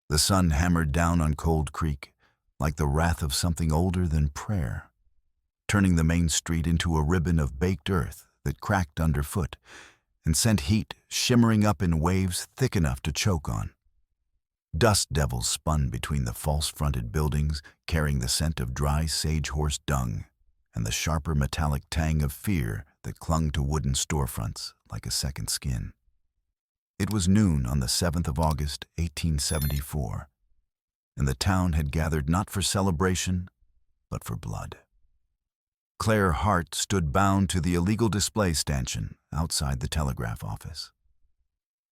The sun hammered down on Cold Creek like the wrath of something older than prayer, turning the main street into a ribbon of baked earth that cracked underfoot and sent heat shimmering up in waves thick enough to choke on. Dust devils spun between the false-fronted buildings, carrying the scent of dry sage-horse dung and the sharper metallic tang of fear that clung to wooden storefronts like a second skin. It was noon on the 7th of August, 1874, and the town had gathered not for celebration, but for blood. Claire Hart stood bound to the illegal display stanchion outside the telegraph office,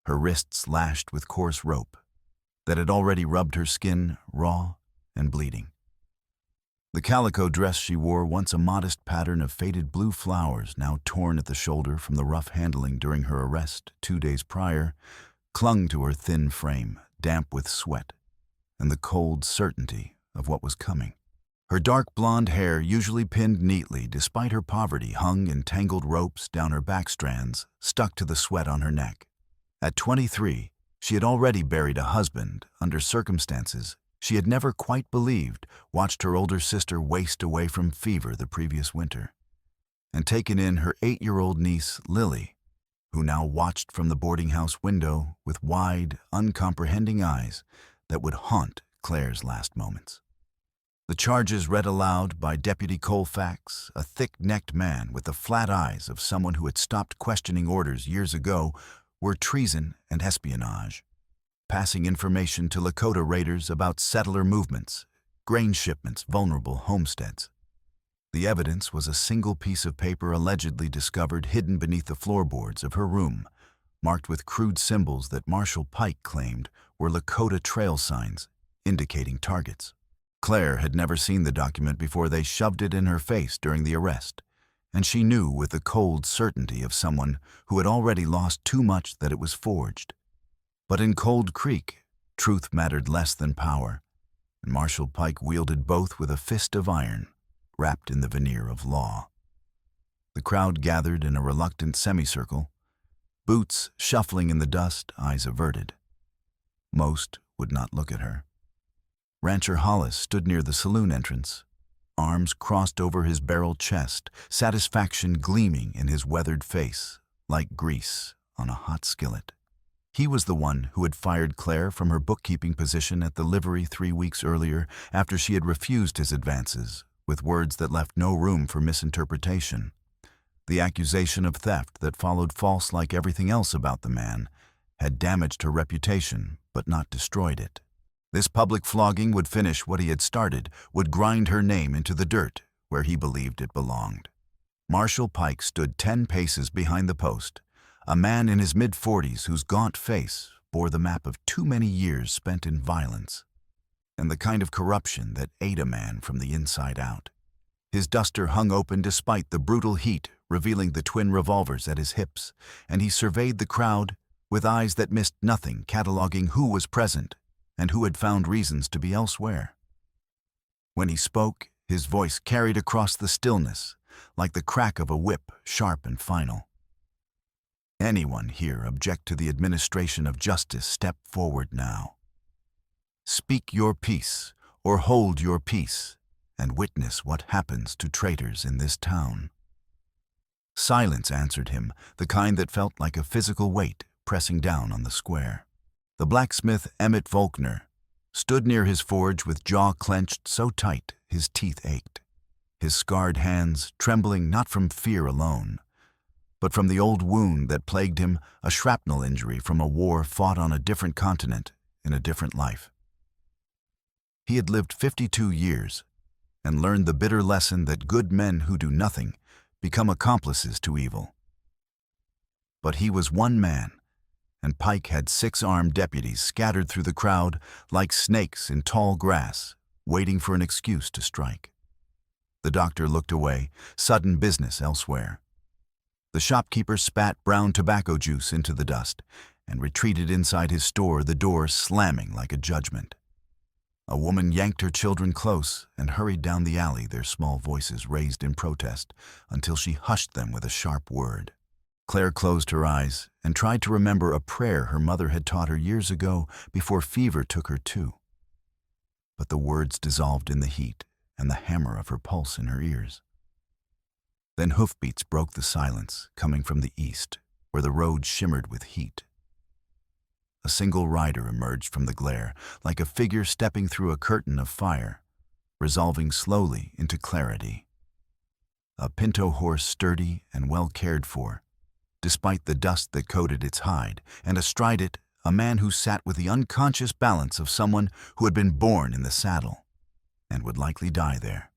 her wrists lashed with coarse rope that had already rubbed her skin raw and bleeding. The calico dress she wore, once a modest pattern of faded blue flowers now torn at the shoulder from the rough handling during her arrest 2 days prior, clung to her thin frame, damp with sweat and the cold certainty of what was coming. Her dark blonde hair, usually pinned neatly despite her poverty, hung in tangled ropes down her back strands, stuck to the sweat on her neck. At 23, she had already buried a husband under circumstances she had never quite believed, watched her older sister waste away from fever the previous winter, and taken in her 8-year-old niece, Lily, who now watched from the boarding house window with wide, uncomprehending eyes that would haunt Claire's last moments. The charges read aloud by Deputy Colfax, a thick-necked man with the flat eyes of someone who had stopped questioning orders years ago, were treason and espionage, passing information to Lakota raiders about settler movements, grain shipments, vulnerable homesteads. The evidence was a single piece of paper allegedly discovered hidden beneath the floorboards of her room, marked with crude symbols that Marshal Pike claimed were Lakota trail signs indicating targets. Claire had never seen the document before they shoved it in her face during the arrest, and she knew with the cold certainty of someone who had already lost too much that it was forged. But in Cold Creek, truth mattered less than power, and Marshal Pike wielded both with a fist of iron, wrapped in the veneer of law. The crowd gathered in a reluctant semicircle, boots shuffling in the dust, eyes averted. Most would not look at her. Rancher Hollis stood near the saloon entrance, arms crossed over his barreled chest, satisfaction gleaming in his weathered face like grease on a hot skillet. He was the one who had fired Claire from her bookkeeping position at the livery 3 weeks earlier after she had refused his advances, with words that left no room for misinterpretation. The accusation of theft that followed, false like everything else about the man, had damaged her reputation but not destroyed it. This public flogging would finish what he had started, would grind her name into the dirt where he believed it belonged. Marshal Pike stood 10 paces behind the post, a man in his mid-40s whose gaunt face bore the map of too many years spent in violence and the kind of corruption that ate a man from the inside out. His duster hung open despite the brutal heat, revealing the twin revolvers at his hips, and he surveyed the crowd with eyes that missed nothing, cataloging who was present and who had found reasons to be elsewhere. When he spoke, his voice carried across the stillness like the crack of a whip, sharp and final. Anyone here object to the administration of justice, step forward now. Speak your piece or hold your peace and witness what happens to traitors in this town. Silence answered him, the kind that felt like a physical weight pressing down on the square. The blacksmith, Emmett Volkner, stood near his forge with jaw clenched so tight his teeth ached, his scarred hands trembling not from fear alone, but from the old wound that plagued him, a shrapnel injury from a war fought on a different continent in a different life. He had lived 52 years and learned the bitter lesson that good men who do nothing become accomplices to evil. But he was one man, and Pike had 6 armed deputies scattered through the crowd like snakes in tall grass, waiting for an excuse to strike. The doctor looked away, sudden business elsewhere. The shopkeeper spat brown tobacco juice into the dust and retreated inside his store, the door slamming like a judgment. A woman yanked her children close and hurried down the alley, their small voices raised in protest, until she hushed them with a sharp word. Claire closed her eyes and tried to remember a prayer her mother had taught her years ago before fever took her too. But the words dissolved in the heat and the hammer of her pulse in her ears. Then hoofbeats broke the silence, coming from the east, where the road shimmered with heat. A single rider emerged from the glare, like a figure stepping through a curtain of fire, resolving slowly into clarity. A pinto horse sturdy and well cared for, despite the dust that coated its hide, and astride it, a man who sat with the unconscious balance of someone who had been born in the saddle, and would likely die there.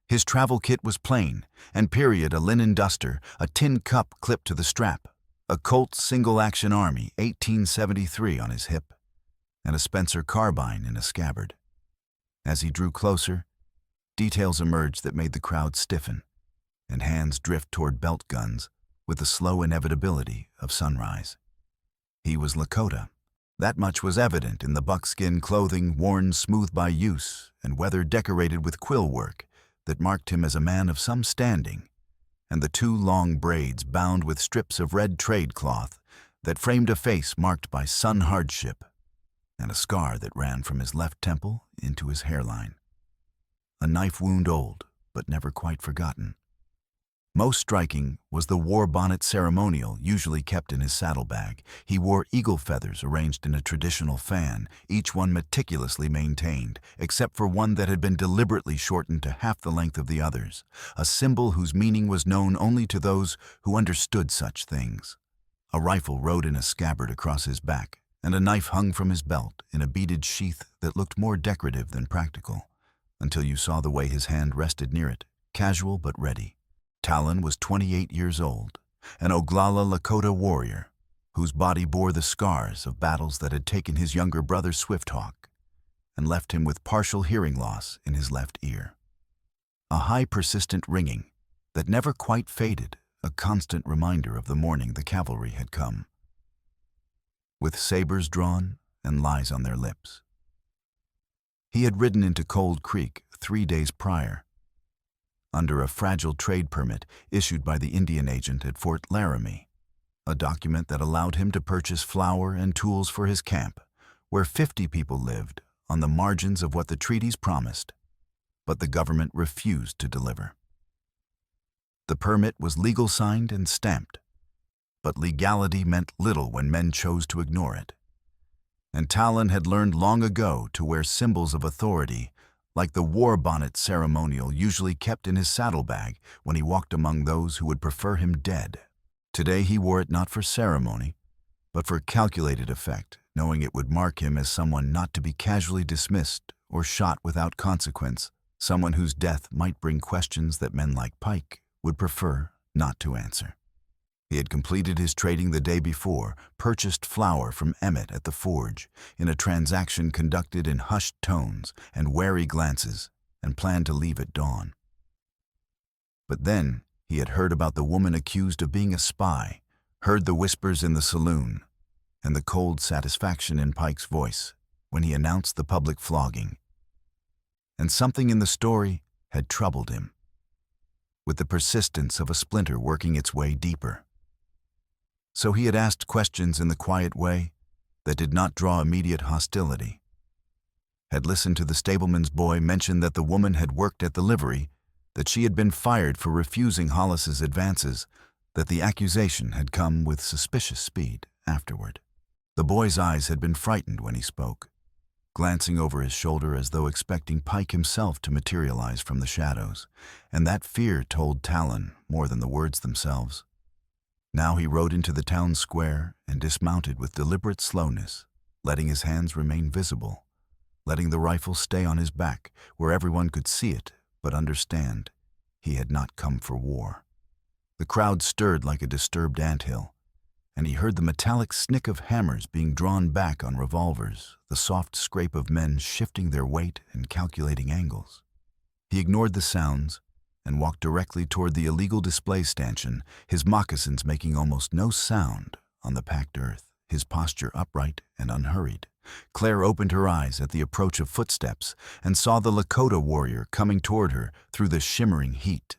His travel kit was plain, and period a linen duster, a tin cup clipped to the strap, a Colt single-action Army 1873 on his hip, and a Spencer carbine in a scabbard. As he drew closer, details emerged that made the crowd stiffen, and hands drift toward belt guns with the slow inevitability of sunrise. He was Lakota. That much was evident in the buckskin clothing worn smooth by use and weather decorated with quill work that marked him as a man of some standing, and the two long braids bound with strips of red trade cloth that framed a face marked by sun hardship, and a scar that ran from his left temple into his hairline. A knife wound old, but never quite forgotten. Most striking was the war bonnet ceremonial usually kept in his saddlebag. He wore eagle feathers arranged in a traditional fan, each one meticulously maintained, except for one that had been deliberately shortened to half the length of the others, a symbol whose meaning was known only to those who understood such things. A rifle rode in a scabbard across his back, and a knife hung from his belt in a beaded sheath that looked more decorative than practical, until you saw the way his hand rested near it, casual but ready. Talon was 28 years old, an Oglala Lakota warrior, whose body bore the scars of battles that had taken his younger brother Swifthawk and left him with partial hearing loss in his left ear. A high persistent ringing that never quite faded, a constant reminder of the morning the cavalry had come, with sabers drawn and lies on their lips. He had ridden into Cold Creek 3 days prior, under a fragile trade permit issued by the Indian agent at Fort Laramie, a document that allowed him to purchase flour and tools for his camp, where 50 people lived on the margins of what the treaties promised, but the government refused to deliver. The permit was legal signed and stamped, but legality meant little when men chose to ignore it. And Talon had learned long ago to wear symbols of authority like the war bonnet ceremonial usually kept in his saddlebag when he walked among those who would prefer him dead. Today he wore it not for ceremony, but for calculated effect, knowing it would mark him as someone not to be casually dismissed or shot without consequence, someone whose death might bring questions that men like Pike would prefer not to answer. He had completed his trading the day before, purchased flour from Emmett at the forge in a transaction conducted in hushed tones and wary glances, and planned to leave at dawn. But then he had heard about the woman accused of being a spy, heard the whispers in the saloon, and the cold satisfaction in Pike's voice when he announced the public flogging. And something in the story had troubled him, with the persistence of a splinter working its way deeper. So he had asked questions in the quiet way that did not draw immediate hostility, had listened to the stableman's boy mention that the woman had worked at the livery, that she had been fired for refusing Hollis's advances, that the accusation had come with suspicious speed afterward. The boy's eyes had been frightened when he spoke, glancing over his shoulder as though expecting Pike himself to materialize from the shadows, and that fear told Talon more than the words themselves. Now he rode into the town square and dismounted with deliberate slowness, letting his hands remain visible, letting the rifle stay on his back where everyone could see it but understand he had not come for war. The crowd stirred like a disturbed anthill, and he heard the metallic snick of hammers being drawn back on revolvers, the soft scrape of men shifting their weight and calculating angles. He ignored the sounds and walked directly toward the illegal display stanchion, his moccasins making almost no sound on the packed earth, his posture upright and unhurried. Claire opened her eyes at the approach of footsteps and saw the Lakota warrior coming toward her through the shimmering heat.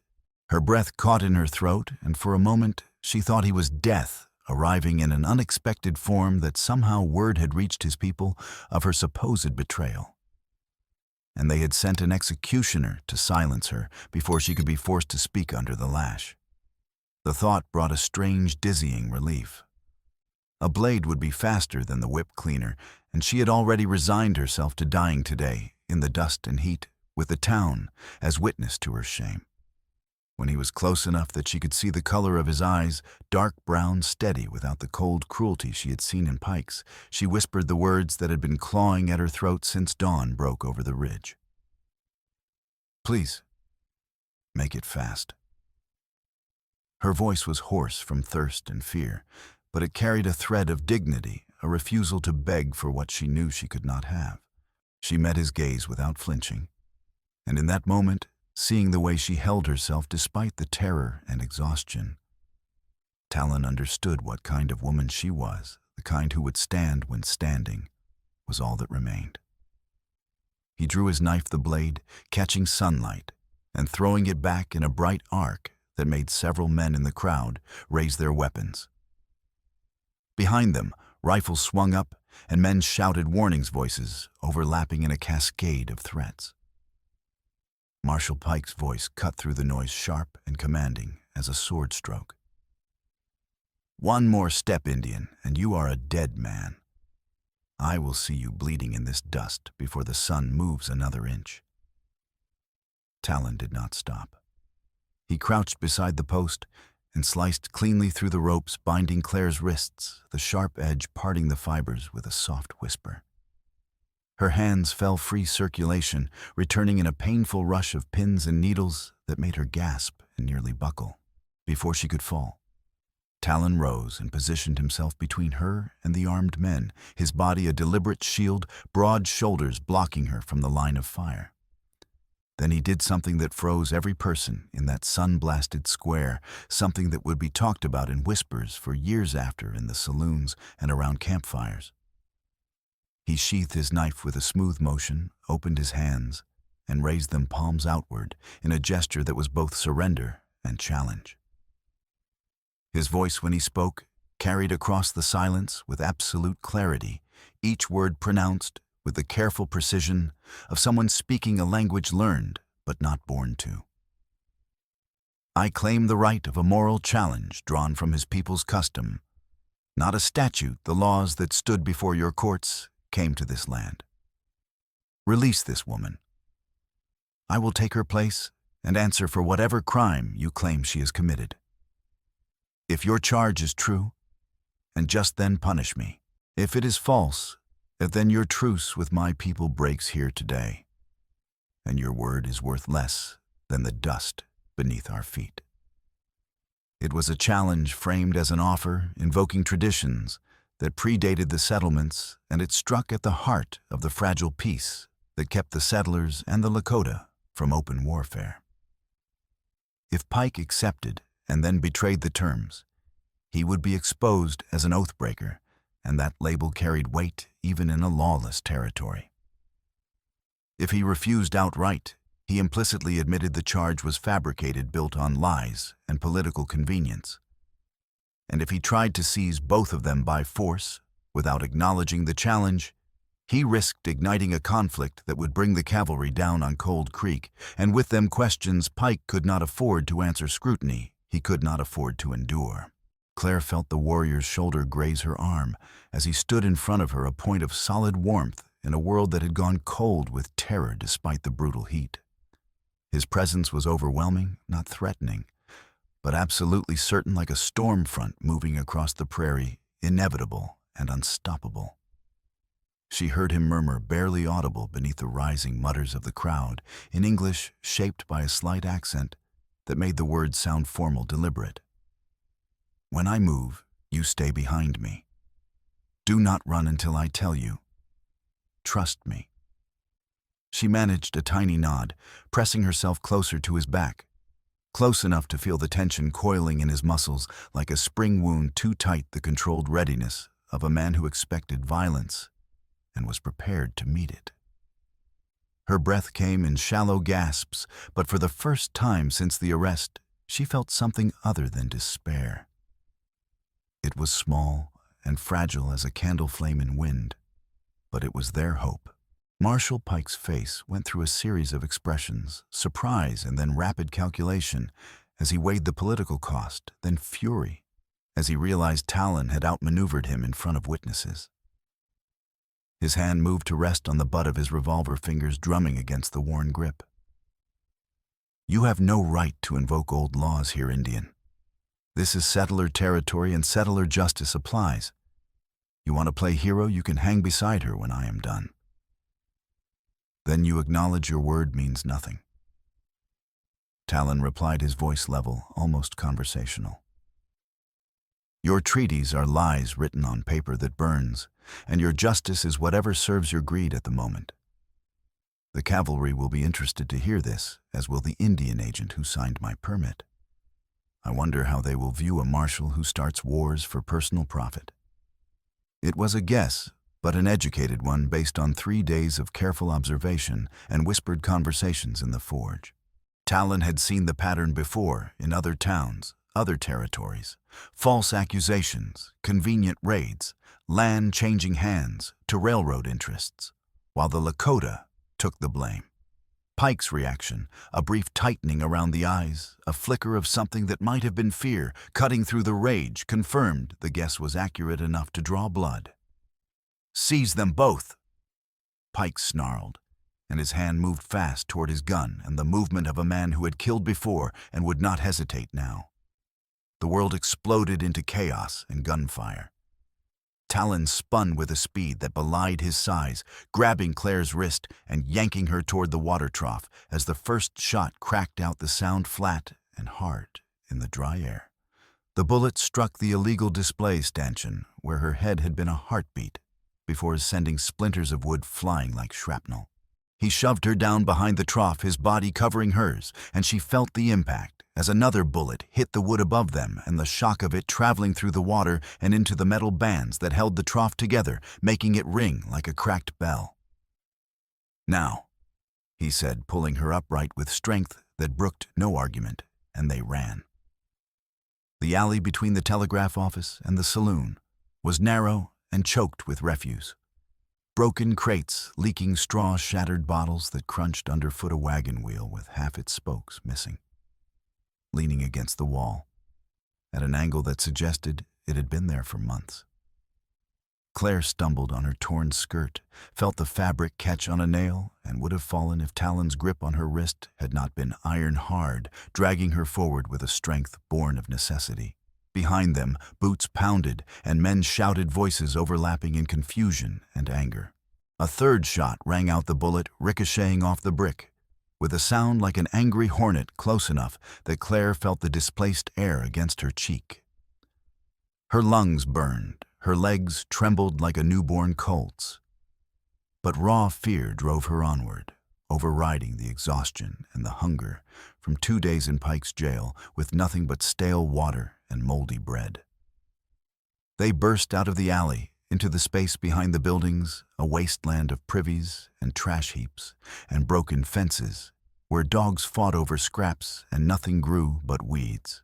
Her breath caught in her throat, and for a moment She thought he was death, arriving in an unexpected form that somehow word had reached his people of her supposed betrayal. And they had sent an executioner to silence her before she could be forced to speak under the lash. The thought brought a strange, dizzying relief. A blade would be faster than the whip cleaner, and she had already resigned herself to dying today, in the dust and heat, with the town as witness to her shame. When he was close enough that she could see the color of his eyes, dark brown, steady without the cold cruelty she had seen in Pike's, she whispered the words that had been clawing at her throat since dawn broke over the ridge. "Please, make it fast." Her voice was hoarse from thirst and fear, but it carried a thread of dignity, a refusal to beg for what she knew she could not have. She met his gaze without flinching, and in that moment, seeing the way she held herself despite the terror and exhaustion, Talon understood what kind of woman she was. The kind who would stand when standing was all that remained. He drew his knife the blade, catching sunlight, and throwing it back in a bright arc that made several men in the crowd raise their weapons. Behind them, rifles swung up, and men shouted warnings voices, overlapping in a cascade of threats. Marshal Pike's voice cut through the noise sharp and commanding as a sword stroke. "One more step, Indian, and you are a dead man. I will see you bleeding in this dust before the sun moves another inch." Talon did not stop. He crouched beside the post and sliced cleanly through the ropes binding Claire's wrists, the sharp edge parting the fibers with a soft whisper. Her hands fell free circulation, returning in a painful rush of pins and needles that made her gasp and nearly buckle. Before she could fall, Talon rose and positioned himself between her and the armed men, his body a deliberate shield, broad shoulders blocking her from the line of fire. Then he did something that froze every person in that sun-blasted square, something that would be talked about in whispers for years after in the saloons and around campfires. He sheathed his knife with a smooth motion, opened his hands, and raised them palms outward in a gesture that was both surrender and challenge. His voice, when he spoke, carried across the silence with absolute clarity, each word pronounced with the careful precision of someone speaking a language learned but not born to. "I claim the right of a moral challenge drawn from his people's custom. Not a statute, the laws that stood before your courts came to this land. Release this woman. I will take her place and answer for whatever crime you claim she has committed. If your charge is true, and just then punish me. If it is false, then your truce with my people breaks here today, and your word is worth less than the dust beneath our feet." It was a challenge framed as an offer, invoking traditions that predated the settlements, and it struck at the heart of the fragile peace that kept the settlers and the Lakota from open warfare. If Pike accepted and then betrayed the terms, he would be exposed as an oathbreaker, and that label carried weight even in a lawless territory. If he refused outright, he implicitly admitted the charge was fabricated, built on lies and political convenience. And if he tried to seize both of them by force, without acknowledging the challenge, he risked igniting a conflict that would bring the cavalry down on Cold Creek, and with them questions Pike could not afford to answer, scrutiny he could not afford to endure. Claire felt the warrior's shoulder graze her arm as he stood in front of her, a point of solid warmth in a world that had gone cold with terror despite the brutal heat. His presence was overwhelming, not threatening, but absolutely certain, like a storm front moving across the prairie, inevitable and unstoppable. She heard him murmur, barely audible beneath the rising mutters of the crowd, in English shaped by a slight accent that made the words sound formal, deliberate. "When I move, you stay behind me. Do not run until I tell you. Trust me." She managed a tiny nod, pressing herself closer to his back, close enough to feel the tension coiling in his muscles like a spring wound, too tight, the controlled readiness of a man who expected violence and was prepared to meet it. Her breath came in shallow gasps, but for the first time since the arrest, she felt something other than despair. It was small and fragile as a candle flame in wind, but it was their hope. Marshal Pike's face went through a series of expressions, surprise and then rapid calculation, as he weighed the political cost, then fury, as he realized Talon had outmaneuvered him in front of witnesses. His hand moved to rest on the butt of his revolver, fingers drumming against the worn grip. "You have no right to invoke old laws here, Indian. This is settler territory and settler justice applies. You want to play hero, you can hang beside her when I am done." "Then you acknowledge your word means nothing." Talon replied, his voice level, almost conversational. "Your treaties are lies written on paper that burns, and your justice is whatever serves your greed at the moment. The cavalry will be interested to hear this, as will the Indian agent who signed my permit. I wonder how they will view a marshal who starts wars for personal profit." It was a guess, but an educated one based on 3 days of careful observation and whispered conversations in the forge. Talon had seen the pattern before in other towns, other territories. False accusations, convenient raids, land changing hands to railroad interests, while the Lakota took the blame. Pike's reaction, a brief tightening around the eyes, a flicker of something that might have been fear, cutting through the rage, confirmed the guess was accurate enough to draw blood. "Seize them both!" Pike snarled, and his hand moved fast toward his gun and the movement of a man who had killed before and would not hesitate now. The world exploded into chaos and gunfire. Talon spun with a speed that belied his size, grabbing Claire's wrist and yanking her toward the water trough as the first shot cracked out the sound flat and hard in the dry air. The bullet struck the illegal display stanchion where her head had been a heartbeat before sending splinters of wood flying like shrapnel. He shoved her down behind the trough, his body covering hers, and she felt the impact as another bullet hit the wood above them and the shock of it traveling through the water and into the metal bands that held the trough together, making it ring like a cracked bell. "Now," he said, pulling her upright with strength that brooked no argument, and they ran. The alley between the telegraph office and the saloon was narrow and choked with refuse. Broken crates, leaking straw, shattered bottles that crunched underfoot a wagon wheel with half its spokes missing. Leaning against the wall, at an angle that suggested it had been there for months. Claire stumbled on her torn skirt, felt the fabric catch on a nail, and would have fallen if Talon's grip on her wrist had not been iron hard, dragging her forward with a strength born of necessity. Behind them, boots pounded, and men shouted, voices overlapping in confusion and anger. A third shot rang out, the bullet ricocheting off the brick, with a sound like an angry hornet close enough that Claire felt the displaced air against her cheek. Her lungs burned, her legs trembled like a newborn colt's. But raw fear drove her onward, overriding the exhaustion and the hunger from 2 days in Pike's jail with nothing but stale water and moldy bread. They burst out of the alley into the space behind the buildings, a wasteland of privies and trash heaps and broken fences, where dogs fought over scraps and nothing grew but weeds.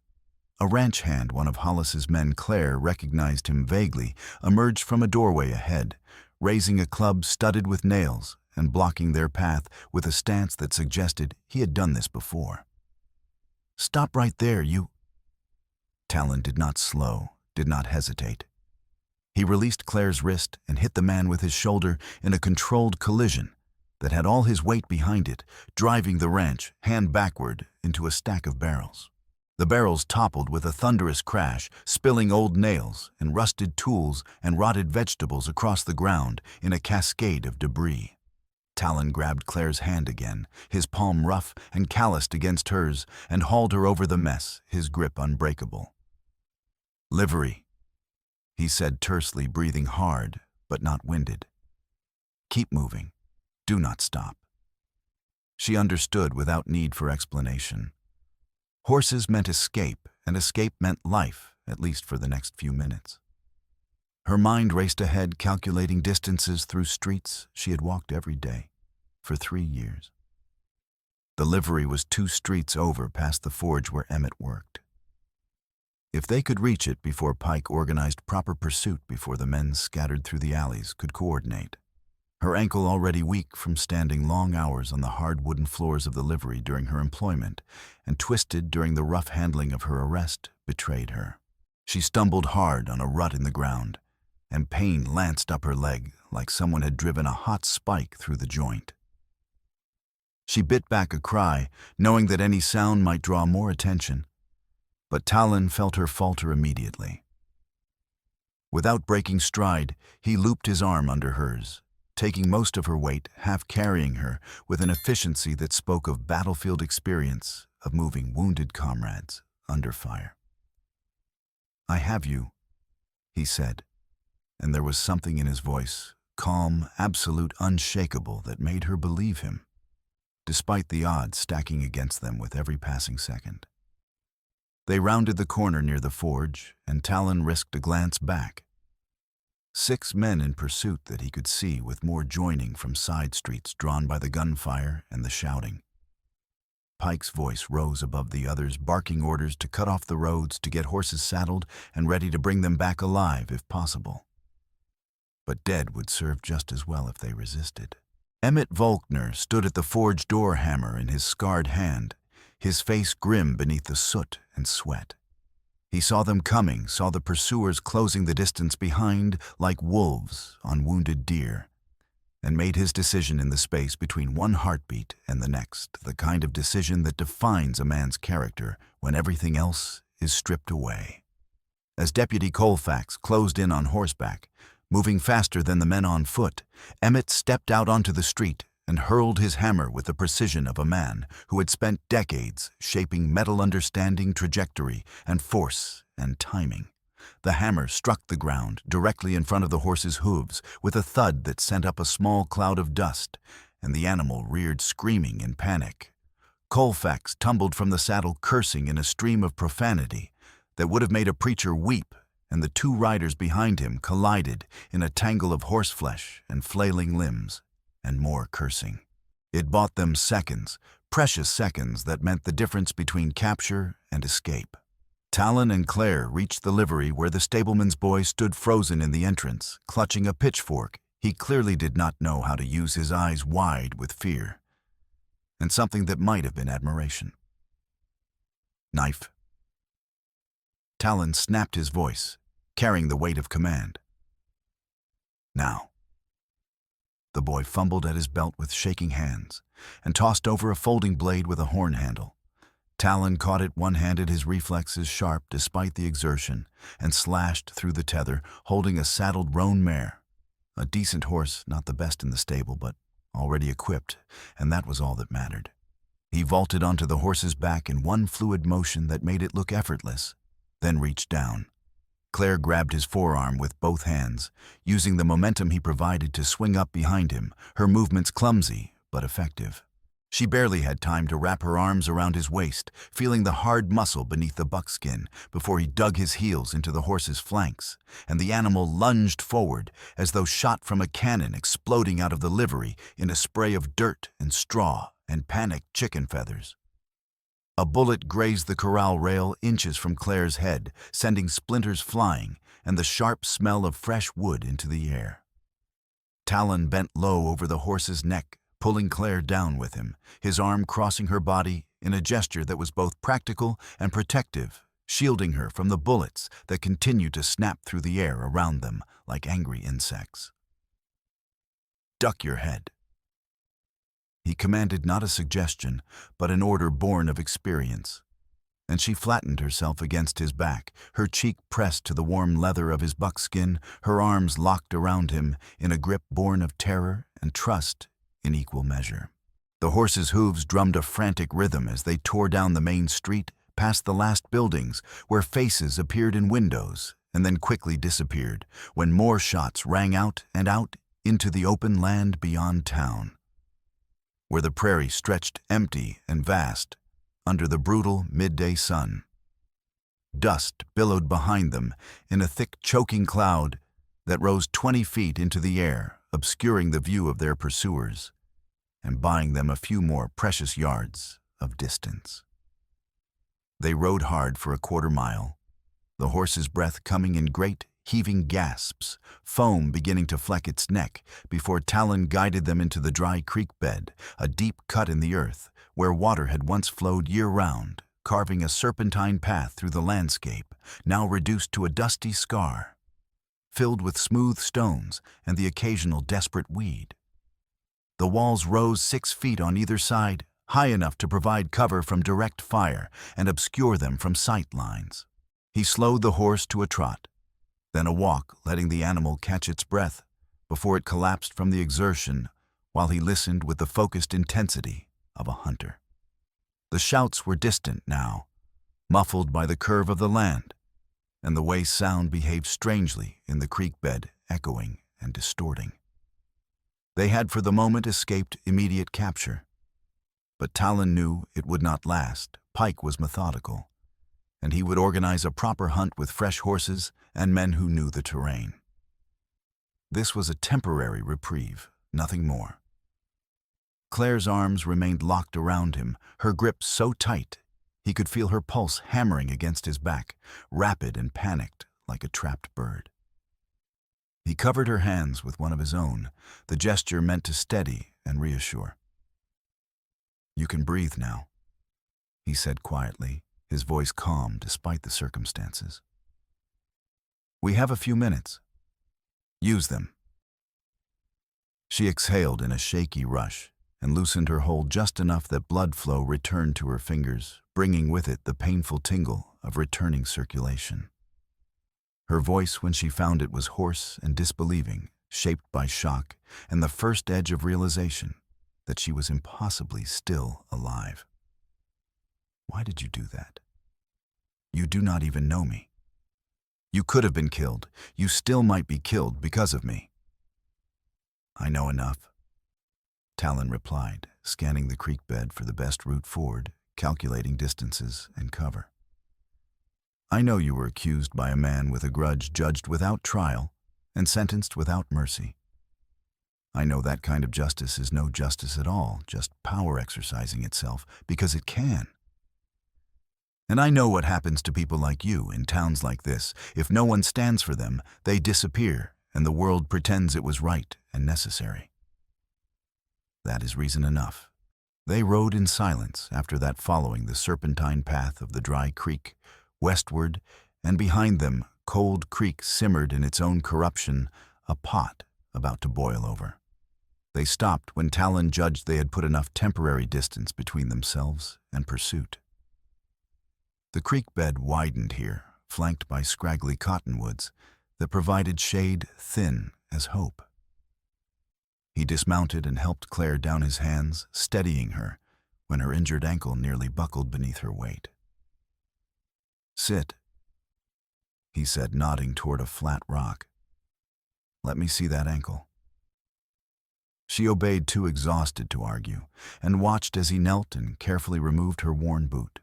A ranch hand, one of Hollis's men, Claire recognized him vaguely, emerged from a doorway ahead, raising a club studded with nails and blocking their path with a stance that suggested he had done this before. "Stop right there, you—" Talon did not slow, did not hesitate. He released Claire's wrist and hit the man with his shoulder in a controlled collision that had all his weight behind it, driving the ranch, hand backward, into a stack of barrels. The barrels toppled with a thunderous crash, spilling old nails and rusted tools and rotted vegetables across the ground in a cascade of debris. Talon grabbed Claire's hand again, his palm rough and calloused against hers, and hauled her over the mess, his grip unbreakable. "Livery," he said tersely, breathing hard but not winded. "Keep moving. Do not stop." She understood without need for explanation. Horses meant escape, and escape meant life, at least for the next few minutes. Her mind raced ahead, calculating distances through streets she had walked every day for 3 years. The livery was 2 streets over past the forge where Emmett worked. If they could reach it before Pike organized proper pursuit before the men scattered through the alleys could coordinate. Her ankle already weak from standing long hours on the hard wooden floors of the livery during her employment and twisted during the rough handling of her arrest betrayed her. She stumbled hard on a rut in the ground, and pain lanced up her leg like someone had driven a hot spike through the joint. She bit back a cry, knowing that any sound might draw more attention, but Talon felt her falter immediately. Without breaking stride, he looped his arm under hers, taking most of her weight, half carrying her with an efficiency that spoke of battlefield experience of moving wounded comrades under fire. "I have you," he said, and there was something in his voice, calm, absolute, unshakable, that made her believe him, despite the odds stacking against them with every passing second. They rounded the corner near the forge, and Talon risked a glance back. 6 men in pursuit that he could see, with more joining from side streets drawn by the gunfire and the shouting. Pike's voice rose above the others, barking orders to cut off the roads, to get horses saddled and ready to bring them back alive if possible. But dead would serve just as well if they resisted. Emmett Volkner stood at the forge door, hammer in his scarred hand, his face grim beneath the soot and sweat. He saw them coming, saw the pursuers closing the distance behind like wolves on wounded deer, and made his decision in the space between one heartbeat and the next, the kind of decision that defines a man's character when everything else is stripped away. As Deputy Colfax closed in on horseback, moving faster than the men on foot, Emmett stepped out onto the street and hurled his hammer with the precision of a man who had spent decades shaping metal understanding, trajectory, and force and timing. The hammer struck the ground directly in front of the horse's hooves with a thud that sent up a small cloud of dust, and the animal reared screaming in panic. Colfax tumbled from the saddle cursing in a stream of profanity that would have made a preacher weep, and the 2 riders behind him collided in a tangle of horseflesh and flailing limbs, and more cursing. It bought them seconds, precious seconds that meant the difference between capture and escape. Talon and Claire reached the livery where the stableman's boy stood frozen in the entrance, clutching a pitchfork. He clearly did not know how to use his eyes wide with fear, and something that might have been admiration. "Knife." Talon snapped his voice, carrying the weight of command. "Now." The boy fumbled at his belt with shaking hands and tossed over a folding blade with a horn handle. Talon caught it one-handed, his reflexes sharp despite the exertion, and slashed through the tether, holding a saddled roan mare. A decent horse, not the best in the stable, but already equipped, and that was all that mattered. He vaulted onto the horse's back in one fluid motion that made it look effortless, then reached down. Claire grabbed his forearm with both hands, using the momentum he provided to swing up behind him, her movements clumsy but effective. She barely had time to wrap her arms around his waist, feeling the hard muscle beneath the buckskin, before he dug his heels into the horse's flanks, and the animal lunged forward as though shot from a cannon, exploding out of the livery in a spray of dirt and straw and panicked chicken feathers. A bullet grazed the corral rail inches from Claire's head, sending splinters flying and the sharp smell of fresh wood into the air. Talon bent low over the horse's neck, pulling Claire down with him, his arm crossing her body in a gesture that was both practical and protective, shielding her from the bullets that continued to snap through the air around them like angry insects. "Duck your head." He commanded not a suggestion, but an order born of experience, and she flattened herself against his back, her cheek pressed to the warm leather of his buckskin, her arms locked around him in a grip born of terror and trust in equal measure. The horse's hooves drummed a frantic rhythm as they tore down the main street, past the last buildings, where faces appeared in windows and then quickly disappeared, when more shots rang out and out into the open land beyond town, where the prairie stretched empty and vast under the brutal midday sun. Dust billowed behind them in a thick, choking cloud that rose 20 feet into the air, obscuring the view of their pursuers and buying them a few more precious yards of distance. They rode hard for a quarter mile, the horse's breath coming in great, heaving gasps, foam beginning to fleck its neck before Talon guided them into the dry creek bed, a deep cut in the earth where water had once flowed year-round, carving a serpentine path through the landscape, now reduced to a dusty scar, filled with smooth stones and the occasional desperate weed. The walls rose 6 feet on either side, high enough to provide cover from direct fire and obscure them from sight lines. He slowed the horse to a trot, then a walk, letting the animal catch its breath before it collapsed from the exertion while he listened with the focused intensity of a hunter. The shouts were distant now, muffled by the curve of the land, and the way sound behaved strangely in the creek bed, echoing and distorting. They had for the moment escaped immediate capture, but Talon knew it would not last. Pike was methodical, and he would organize a proper hunt with fresh horses and men who knew the terrain. This was a temporary reprieve, nothing more. Claire's arms remained locked around him, her grip so tight he could feel her pulse hammering against his back, rapid and panicked like a trapped bird. He covered her hands with one of his own, the gesture meant to steady and reassure. "You can breathe now," he said quietly, his voice calm despite the circumstances. "We have a few minutes. Use them." She exhaled in a shaky rush and loosened her hold just enough that blood flow returned to her fingers, bringing with it the painful tingle of returning circulation. Her voice, when she found it, was hoarse and disbelieving, shaped by shock and the first edge of realization that she was impossibly still alive. "Why did you do that? You do not even know me. You could have been killed. You still might be killed because of me." "I know enough," Talon replied, scanning the creek bed for the best route forward, calculating distances and cover. "I know you were accused by a man with a grudge, judged without trial and sentenced without mercy. I know that kind of justice is no justice at all, just power exercising itself because it can. And I know what happens to people like you in towns like this. If no one stands for them, they disappear, and the world pretends it was right and necessary. That is reason enough." They rode in silence after that, following the serpentine path of the dry creek, westward, and behind them, Cold Creek simmered in its own corruption, a pot about to boil over. They stopped when Talon judged they had put enough temporary distance between themselves and pursuit. The creek bed widened here, flanked by scraggly cottonwoods that provided shade thin as hope. He dismounted and helped Claire down his hands, steadying her when her injured ankle nearly buckled beneath her weight. "Sit," he said, nodding toward a flat rock. "Let me see that ankle." She obeyed, too exhausted to argue, and watched as he knelt and carefully removed her worn boot.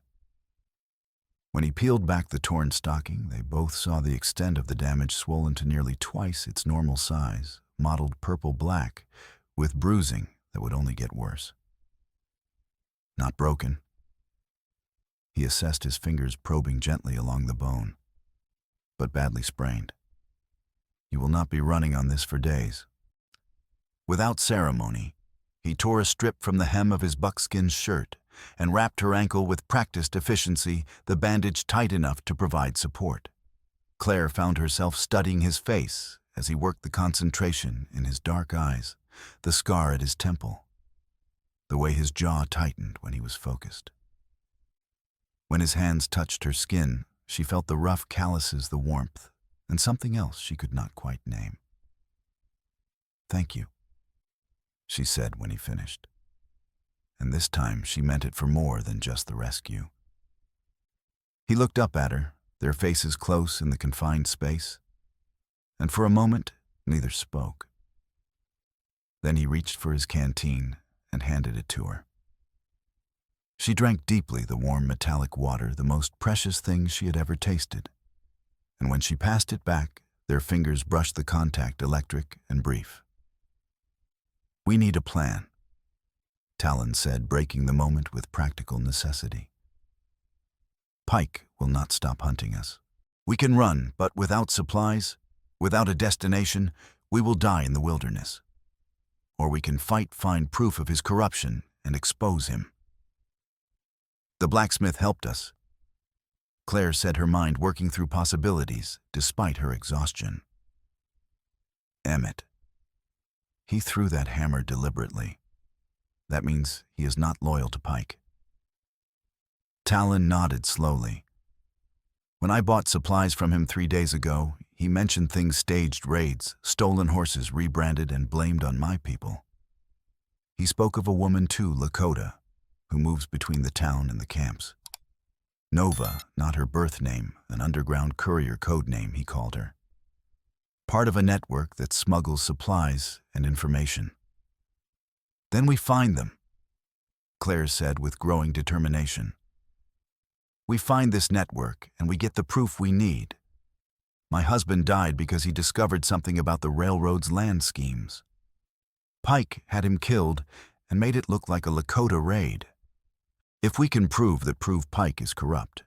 When he peeled back the torn stocking, they both saw the extent of the damage, swollen to nearly twice its normal size, mottled purple-black, with bruising that would only get worse. "Not broken." He assessed his fingers, probing gently along the bone. "But badly sprained. You will not be running on this for days." Without ceremony, he tore a strip from the hem of his buckskin shirt and wrapped her ankle with practiced efficiency, the bandage tight enough to provide support. Claire found herself studying his face as he worked, the concentration in his dark eyes, the scar at his temple, the way his jaw tightened when he was focused. When his hands touched her skin, she felt the rough calluses, the warmth, and something else she could not quite name. "Thank you," she said when he finished. And this time she meant it for more than just the rescue. He looked up at her, their faces close in the confined space, and for a moment neither spoke. Then he reached for his canteen and handed it to her. She drank deeply the warm metallic water, the most precious thing she had ever tasted, and when she passed it back, their fingers brushed the contact, electric and brief. "We need a plan," Talon said, breaking the moment with practical necessity. "Pike will not stop hunting us. We can run, but without supplies, without a destination, we will die in the wilderness. Or we can fight, find proof of his corruption, and expose him. The blacksmith helped us. Claire said, her mind working through possibilities despite her exhaustion. Emmett. He threw that hammer deliberately. That means he is not loyal to Pike. Talon nodded slowly. When I bought supplies from him 3 days ago, he mentioned things: staged raids, stolen horses rebranded and blamed on my people. He spoke of a woman too, Lakota, who moves between the town and the camps. Nova, not her birth name, an underground courier code name he called her. Part of a network that smuggles supplies and information. Then we find them, Claire said with growing determination. We find this network and we get the proof we need. My husband died because he discovered something about the railroad's land schemes. Pike had him killed and made it look like a Lakota raid. If we can prove Pike is corrupt,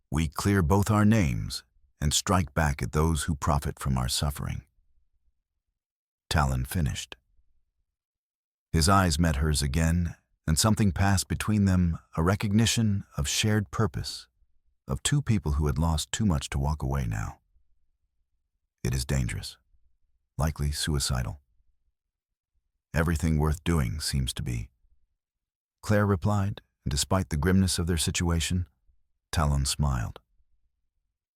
we clear both our names and strike back at those who profit from our suffering. Talon finished. His eyes met hers again, and something passed between them, a recognition of shared purpose, of two people who had lost too much to walk away now. It is dangerous, likely suicidal. Everything worth doing seems to be. Claire replied, and despite the grimness of their situation, Talon smiled.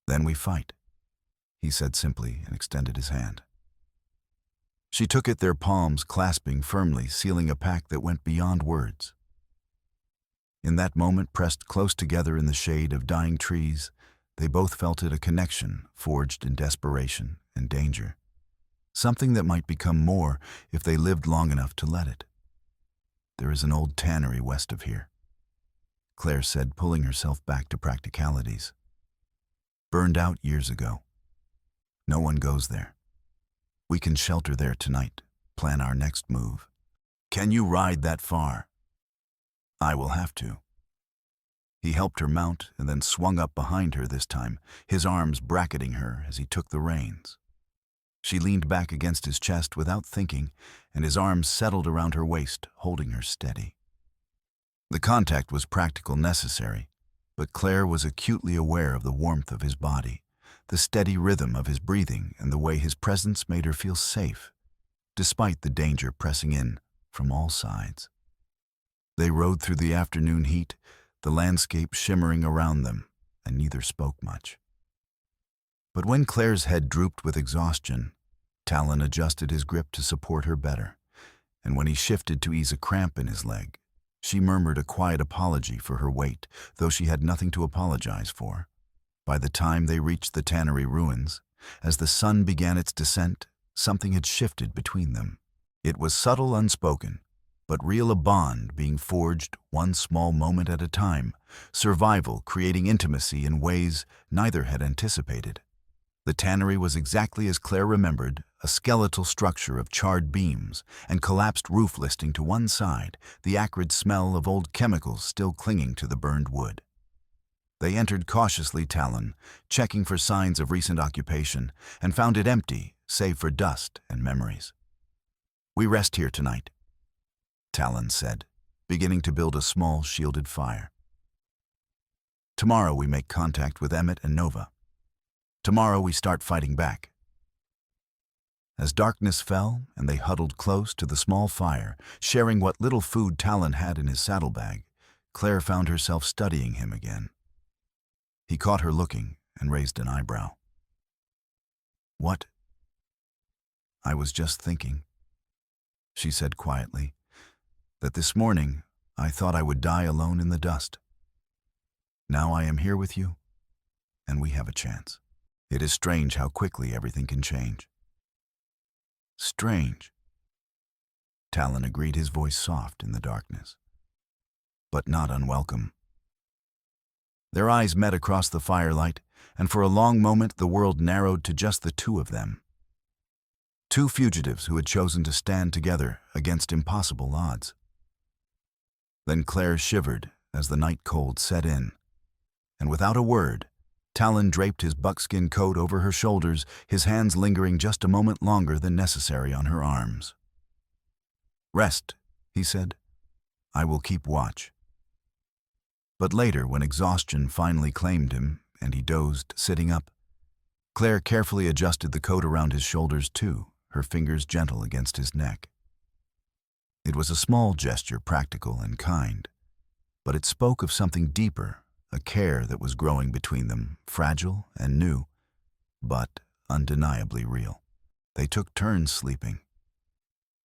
Then we fight, he said simply and extended his hand. She took it, their palms clasping firmly, sealing a pact that went beyond words. In that moment, pressed close together in the shade of dying trees, they both felt it, a connection forged in desperation and danger, something that might become more if they lived long enough to let it. There is an old tannery west of here, Claire said, pulling herself back to practicalities. Burned out years ago. No one goes there. We can shelter there tonight, plan our next move. Can you ride that far? I will have to. He helped her mount and then swung up behind her this time, his arms bracketing her as he took the reins. She leaned back against his chest without thinking, and his arms settled around her waist, holding her steady. The contact was practical, necessary, but Claire was acutely aware of the warmth of his body, the steady rhythm of his breathing, and the way his presence made her feel safe, despite the danger pressing in from all sides. They rode through the afternoon heat, the landscape shimmering around them, and neither spoke much. But when Claire's head drooped with exhaustion, Talon adjusted his grip to support her better, and when he shifted to ease a cramp in his leg, she murmured a quiet apology for her weight, though she had nothing to apologize for. By the time they reached the tannery ruins, as the sun began its descent, something had shifted between them. It was subtle, unspoken, but real, a bond being forged one small moment at a time, survival creating intimacy in ways neither had anticipated. The tannery was exactly as Claire remembered, a skeletal structure of charred beams and collapsed roof listing to one side, the acrid smell of old chemicals still clinging to the burned wood. They entered cautiously, Talon, checking for signs of recent occupation, and found it empty, save for dust and memories. We rest here tonight, Talon said, beginning to build a small shielded fire. Tomorrow we make contact with Emmett and Nova. Tomorrow we start fighting back. As darkness fell and they huddled close to the small fire, sharing what little food Talon had in his saddlebag, Claire found herself studying him again. He caught her looking and raised an eyebrow. What? I was just thinking, she said quietly, that this morning I thought I would die alone in the dust. Now I am here with you, and we have a chance. It is strange how quickly everything can change. Strange, Talon agreed, his voice soft in the darkness, but not unwelcome. Their eyes met across the firelight, and for a long moment the world narrowed to just the two of them. Two fugitives who had chosen to stand together against impossible odds. Then Claire shivered as the night cold set in, and without a word, Talon draped his buckskin coat over her shoulders, his hands lingering just a moment longer than necessary on her arms. "Rest," he said. "I will keep watch." But later, when exhaustion finally claimed him and he dozed, sitting up, Claire carefully adjusted the coat around his shoulders too, her fingers gentle against his neck. It was a small gesture, practical and kind, but it spoke of something deeper, a care that was growing between them, fragile and new, but undeniably real. They took turns sleeping,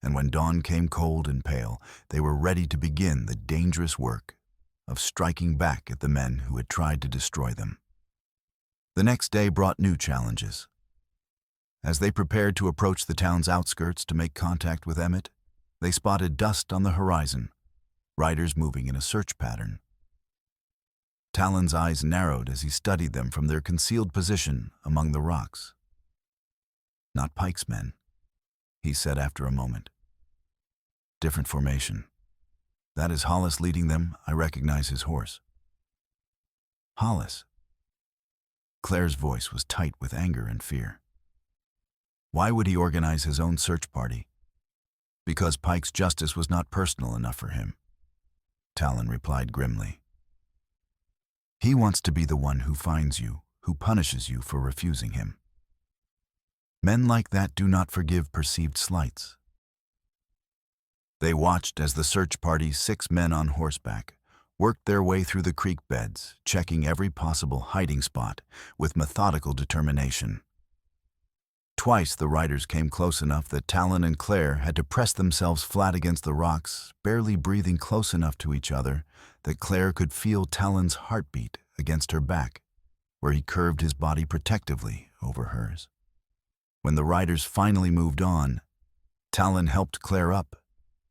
and when dawn came cold and pale, they were ready to begin the dangerous work of striking back at the men who had tried to destroy them. The next day brought new challenges. As they prepared to approach the town's outskirts to make contact with Emmett, they spotted dust on the horizon, riders moving in a search pattern. Talon's eyes narrowed as he studied them from their concealed position among the rocks. "Not Pike's men," he said after a moment. "Different formation. That is Hollis leading them. I recognize his horse." "Hollis?" Claire's voice was tight with anger and fear. Why would he organize his own search party? Because Pike's justice was not personal enough for him, Talon replied grimly. He wants to be the one who finds you, who punishes you for refusing him. Men like that do not forgive perceived slights. They watched as the search party, 6 men on horseback, worked their way through the creek beds, checking every possible hiding spot with methodical determination. Twice the riders came close enough that Talon and Claire had to press themselves flat against the rocks, barely breathing close enough to each other that Claire could feel Talon's heartbeat against her back, where he curved his body protectively over hers. When the riders finally moved on, Talon helped Claire up,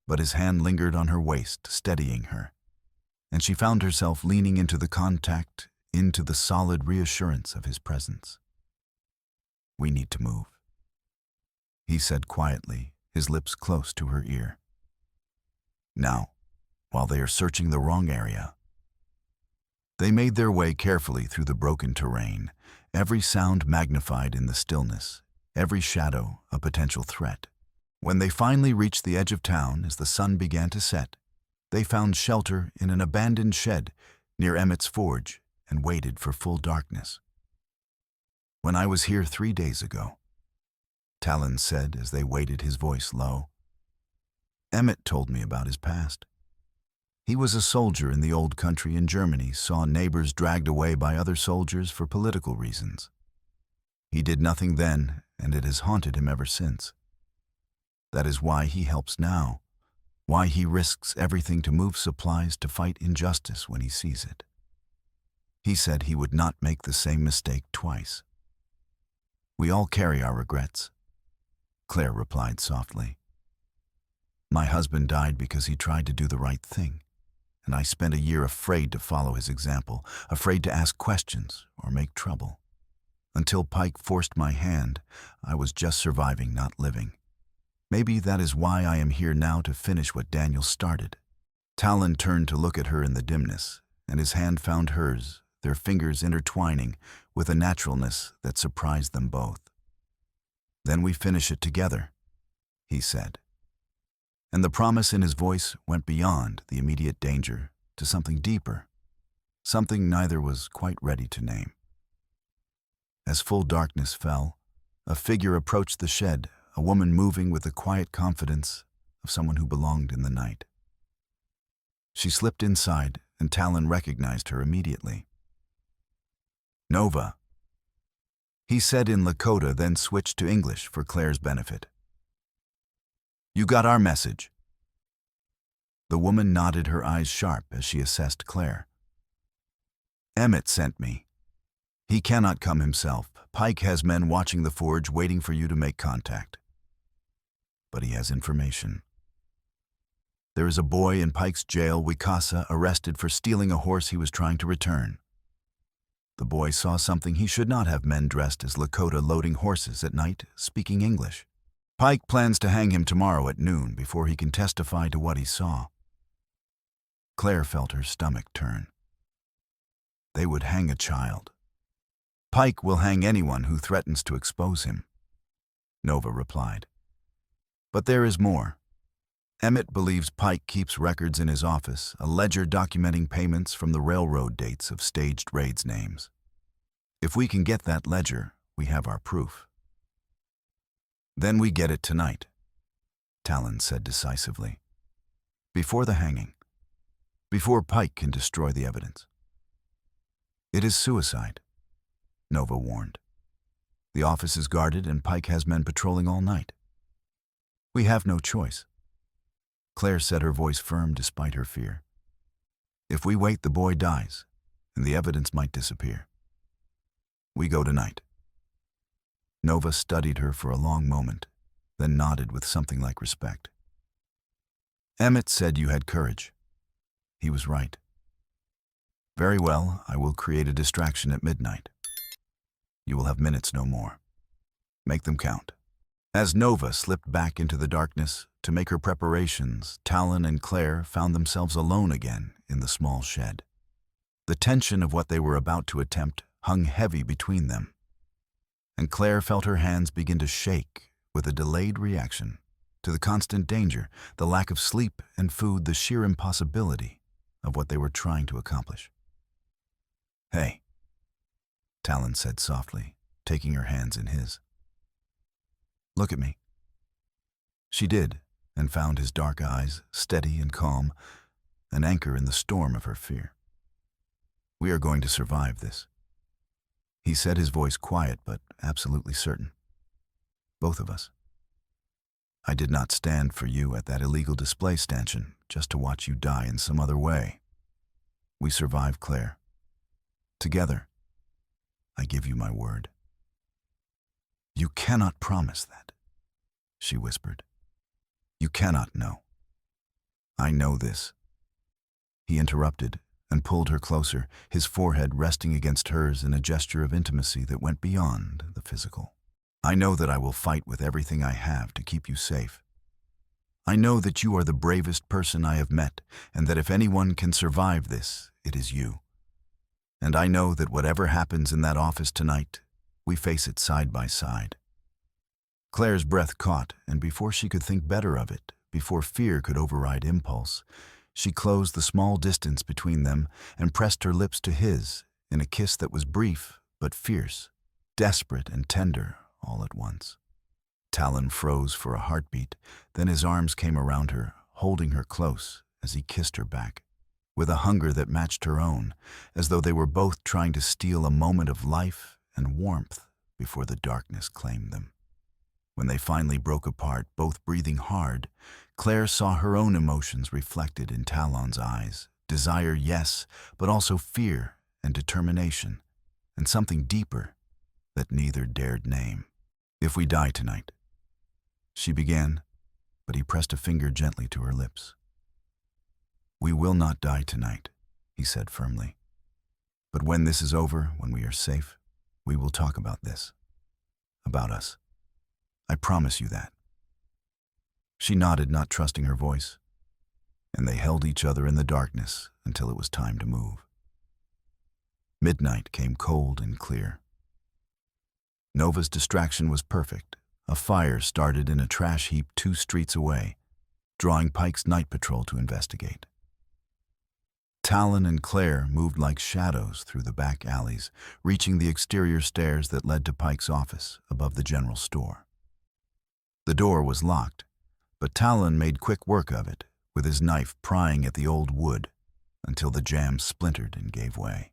but his hand lingered on her waist, steadying her, and she found herself leaning into the contact, into the solid reassurance of his presence. "We need to move," he said quietly, his lips close to her ear. "Now, while they are searching the wrong area." They made their way carefully through the broken terrain, every sound magnified in the stillness, every shadow a potential threat. When they finally reached the edge of town as the sun began to set, they found shelter in an abandoned shed near Emmett's forge and waited for full darkness. "When I was here 3 days ago," Talon said as they waited, his voice low, "Emmett told me about his past. He was a soldier in the old country in Germany, saw neighbors dragged away by other soldiers for political reasons. He did nothing then, and it has haunted him ever since. That is why he helps now, why he risks everything to move supplies to fight injustice when he sees it. He said he would not make the same mistake twice. We all carry our regrets," Claire replied softly. "My husband died because he tried to do the right thing, and I spent a year afraid to follow his example, afraid to ask questions or make trouble. Until Pike forced my hand, I was just surviving, not living. Maybe that is why I am here now to finish what Daniel started." Talon turned to look at her in the dimness, and his hand found hers, their fingers intertwining with a naturalness that surprised them both. "Then we finish it together," he said. And the promise in his voice went beyond the immediate danger to something deeper, something neither was quite ready to name. As full darkness fell, a figure approached the shed, a woman moving with the quiet confidence of someone who belonged in the night. She slipped inside, and Talon recognized her immediately. "Nova," he said in Lakota, then switched to English for Claire's benefit. "You got our message." The woman nodded, her eyes sharp as she assessed Claire. "Emmett sent me. He cannot come himself. Pike has men watching the forge waiting for you to make contact. But he has information. There is a boy in Pike's jail, Wikasa, arrested for stealing a horse he was trying to return. The boy saw something he should not have, men dressed as Lakota loading horses at night, speaking English. Pike plans to hang him tomorrow at noon before he can testify to what he saw." Claire felt her stomach turn. They would hang a child. Pike will hang anyone who threatens to expose him, Nova replied. But there is more. Emmett believes Pike keeps records in his office, a ledger documenting payments from the railroad dates of staged raids names. If we can get that ledger, we have our proof. Then we get it tonight, Talon said decisively. Before the hanging. Before Pike can destroy the evidence. It is suicide, Nova warned. The office is guarded and Pike has men patrolling all night. We have no choice. Claire said, her voice firm despite her fear. If we wait, the boy dies, and the evidence might disappear. We go tonight. Nova studied her for a long moment, then nodded with something like respect. Emmett said you had courage. He was right. Very well, I will create a distraction at midnight. You will have minutes no more. Make them count. As Nova slipped back into the darkness to make her preparations, Talon and Claire found themselves alone again in the small shed. The tension of what they were about to attempt hung heavy between them, and Claire felt her hands begin to shake with a delayed reaction to the constant danger, the lack of sleep and food, the sheer impossibility of what they were trying to accomplish. Hey, Talon said softly, taking her hands in his. Look at me. She did, and found his dark eyes, steady and calm, an anchor in the storm of her fear. We are going to survive this. He said, his voice quiet but absolutely certain. Both of us. I did not stand for you at that illegal display stanchion just to watch you die in some other way. We survived, Claire. Together. I give you my word. You cannot promise that, she whispered. You cannot know. I know this. He interrupted and pulled her closer, his forehead resting against hers in a gesture of intimacy that went beyond the physical. I know that I will fight with everything I have to keep you safe. I know that you are the bravest person I have met, and that if anyone can survive this, it is you. And I know that whatever happens in that office tonight, we face it side by side. Claire's breath caught, and before she could think better of it, before fear could override impulse, she closed the small distance between them and pressed her lips to his in a kiss that was brief but fierce, desperate and tender all at once. Talon froze for a heartbeat, then his arms came around her, holding her close as he kissed her back, with a hunger that matched her own, as though they were both trying to steal a moment of life and warmth before the darkness claimed them. When they finally broke apart, both breathing hard, Claire saw her own emotions reflected in Talon's eyes. Desire, yes, but also fear and determination, and something deeper that neither dared name. If we die tonight, she began, but he pressed a finger gently to her lips. We will not die tonight, he said firmly. But when this is over, when we are safe, we will talk about this. About us. I promise you that. She nodded, not trusting her voice, and they held each other in the darkness until it was time to move. Midnight came cold and clear. Nova's distraction was perfect. A fire started in a trash heap 2 streets away, drawing Pike's night patrol to investigate. Talon and Claire moved like shadows through the back alleys, reaching the exterior stairs that led to Pike's office above the general store. The door was locked, but Talon made quick work of it, with his knife prying at the old wood until the jamb splintered and gave way.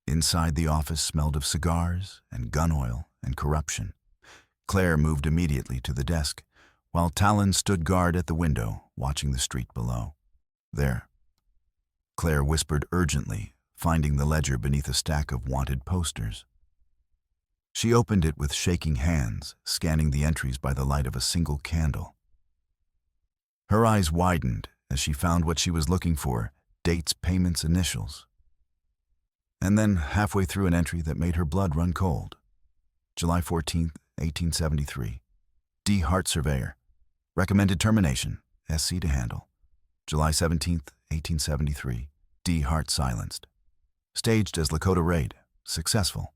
Inside, the office smelled of cigars and gun oil and corruption. Claire moved immediately to the desk, while Talon stood guard at the window, watching the street below. There, Claire whispered urgently, finding the ledger beneath a stack of wanted posters. She opened it with shaking hands, scanning the entries by the light of a single candle. Her eyes widened as she found what she was looking for, dates, payments, initials. And then, halfway through, an entry that made her blood run cold. July 14th, 1873. D. Hart Surveyor. Recommended termination. SC to handle. July 17th, 1873. D. Hart silenced. Staged as Lakota raid. Successful.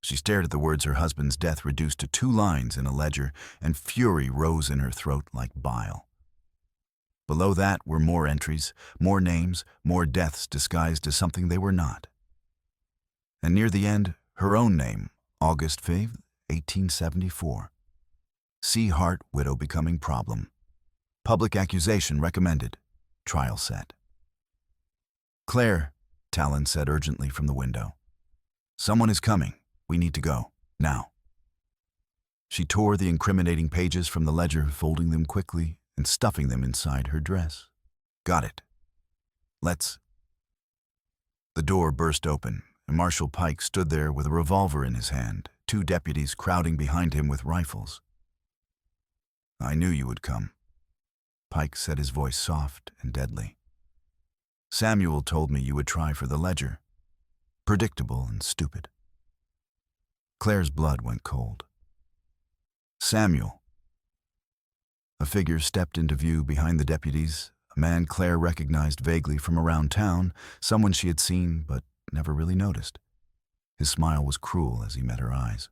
She stared at the words her husband's death reduced to 2 lines in a ledger, and fury rose in her throat like bile. Below that were more entries, more names, more deaths disguised as something they were not. And near the end, her own name, August 5th, 1874. See heart, widow becoming problem. Public accusation recommended. Trial set. "Claire," Talon said urgently from the window. "Someone is coming. We need to go. Now." She tore the incriminating pages from the ledger, folding them quickly and stuffing them inside her dress. "Got it. Let's—" The door burst open, and Marshal Pike stood there with a revolver in his hand, 2 deputies crowding behind him with rifles. "I knew you would come," Pike said, his voice soft and deadly. "Samuel told me you would try for the ledger. Predictable and stupid." Claire's blood went cold. "Samuel." A figure stepped into view behind the deputies, a man Claire recognized vaguely from around town, someone she had seen but never really noticed. His smile was cruel as he met her eyes.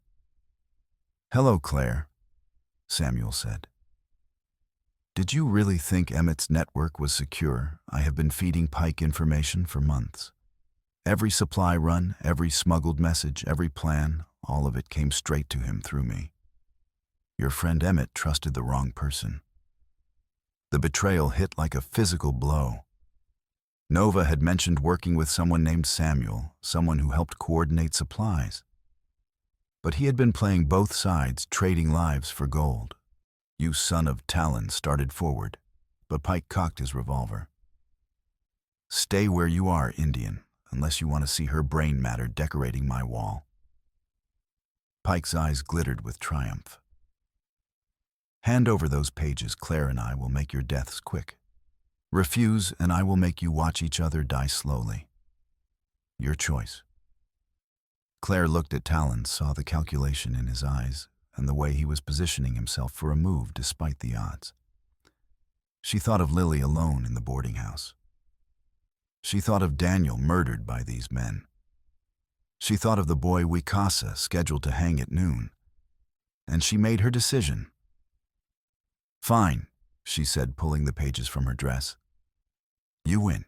"Hello, Claire," Samuel said. "Did you really think Emmett's network was secure? I have been feeding Pike information for months. Every supply run, every smuggled message, every plan, all of it came straight to him through me. Your friend Emmett trusted the wrong person. The betrayal hit like a physical blow. Nova had mentioned working with someone named Samuel, someone who helped coordinate supplies. But he had been playing both sides, trading lives for gold. You son of Talon started forward, but Pike cocked his revolver. Stay where you are, Indian, unless you want to see her brain matter decorating my wall. Pike's eyes glittered with triumph. Hand over those pages, Claire and I will make your deaths quick. Refuse, and I will make you watch each other die slowly. Your choice. Claire looked at Talon, saw the calculation in his eyes, and the way he was positioning himself for a move despite the odds. She thought of Lily alone in the boarding house. She thought of Daniel murdered by these men. She thought of the boy Wikasa scheduled to hang at noon. And she made her decision. "Fine," she said, pulling the pages from her dress. "You win."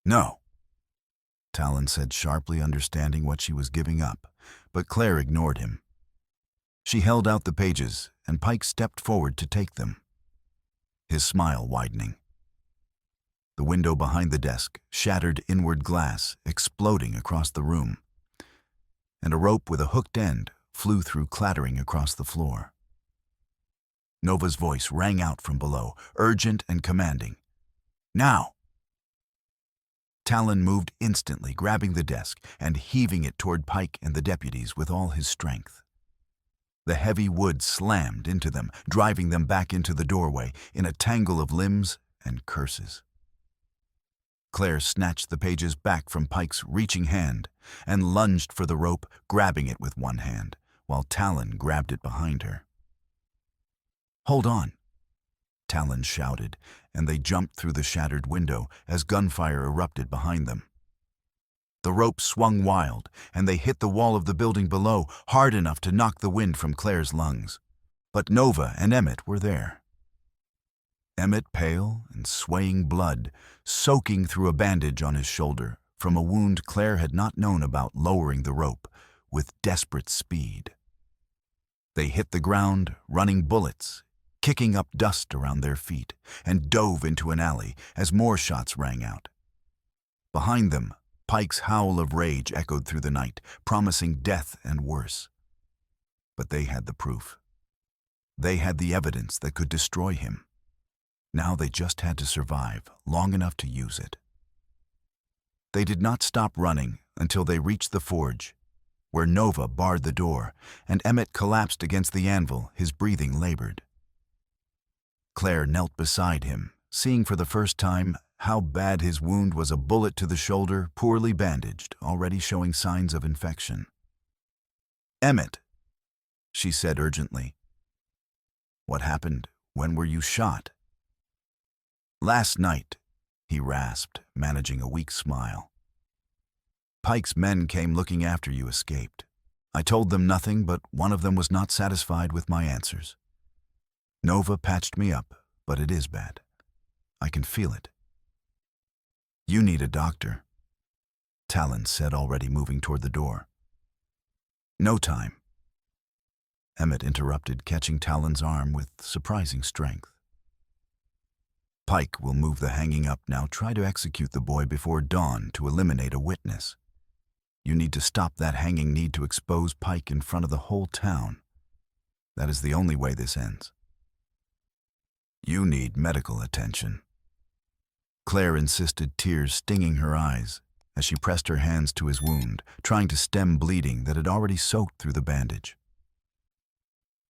"No," Talon said sharply, understanding what she was giving up, but Claire ignored him. She held out the pages, and Pike stepped forward to take them, his smile widening. The window behind the desk shattered inward glass, exploding across the room, and a rope with a hooked end flew through, clattering across the floor. Nova's voice rang out from below, urgent and commanding. "Now!" Talon moved instantly, grabbing the desk and heaving it toward Pike and the deputies with all his strength. The heavy wood slammed into them, driving them back into the doorway in a tangle of limbs and curses. Claire snatched the pages back from Pike's reaching hand and lunged for the rope, grabbing it with one hand, while Talon grabbed it behind her. "Hold on," Talon shouted, and they jumped through the shattered window as gunfire erupted behind them. The rope swung wild, and they hit the wall of the building below, hard enough to knock the wind from Claire's lungs. But Nova and Emmett were there. Emmett, pale and swaying blood, soaking through a bandage on his shoulder from a wound Claire had not known about, lowering the rope with desperate speed. They hit the ground, running bullets, kicking up dust around their feet, and dove into an alley as more shots rang out. Behind them, Pike's howl of rage echoed through the night, promising death and worse. But they had the proof. They had the evidence that could destroy him. Now they just had to survive long enough to use it. They did not stop running until they reached the forge, where Nova barred the door, and Emmett collapsed against the anvil, his breathing labored. Claire knelt beside him, seeing for the first time how bad his wound was, a bullet to the shoulder, poorly bandaged, already showing signs of infection. "Emmett," she said urgently. "What happened? When were you shot?" "Last night," he rasped, managing a weak smile. "Pike's men came looking after you escaped. I told them nothing, but one of them was not satisfied with my answers. Nova patched me up, but it is bad. I can feel it. You need a doctor, Talon said, already moving toward the door. No time. Emmett interrupted, catching Talon's arm with surprising strength. Pike will move the hanging up now. Try to execute the boy before dawn to eliminate a witness. You need to stop that hanging. Need to expose Pike in front of the whole town. That is the only way this ends. You need medical attention, Claire insisted, tears stinging her eyes as she pressed her hands to his wound, trying to stem bleeding that had already soaked through the bandage.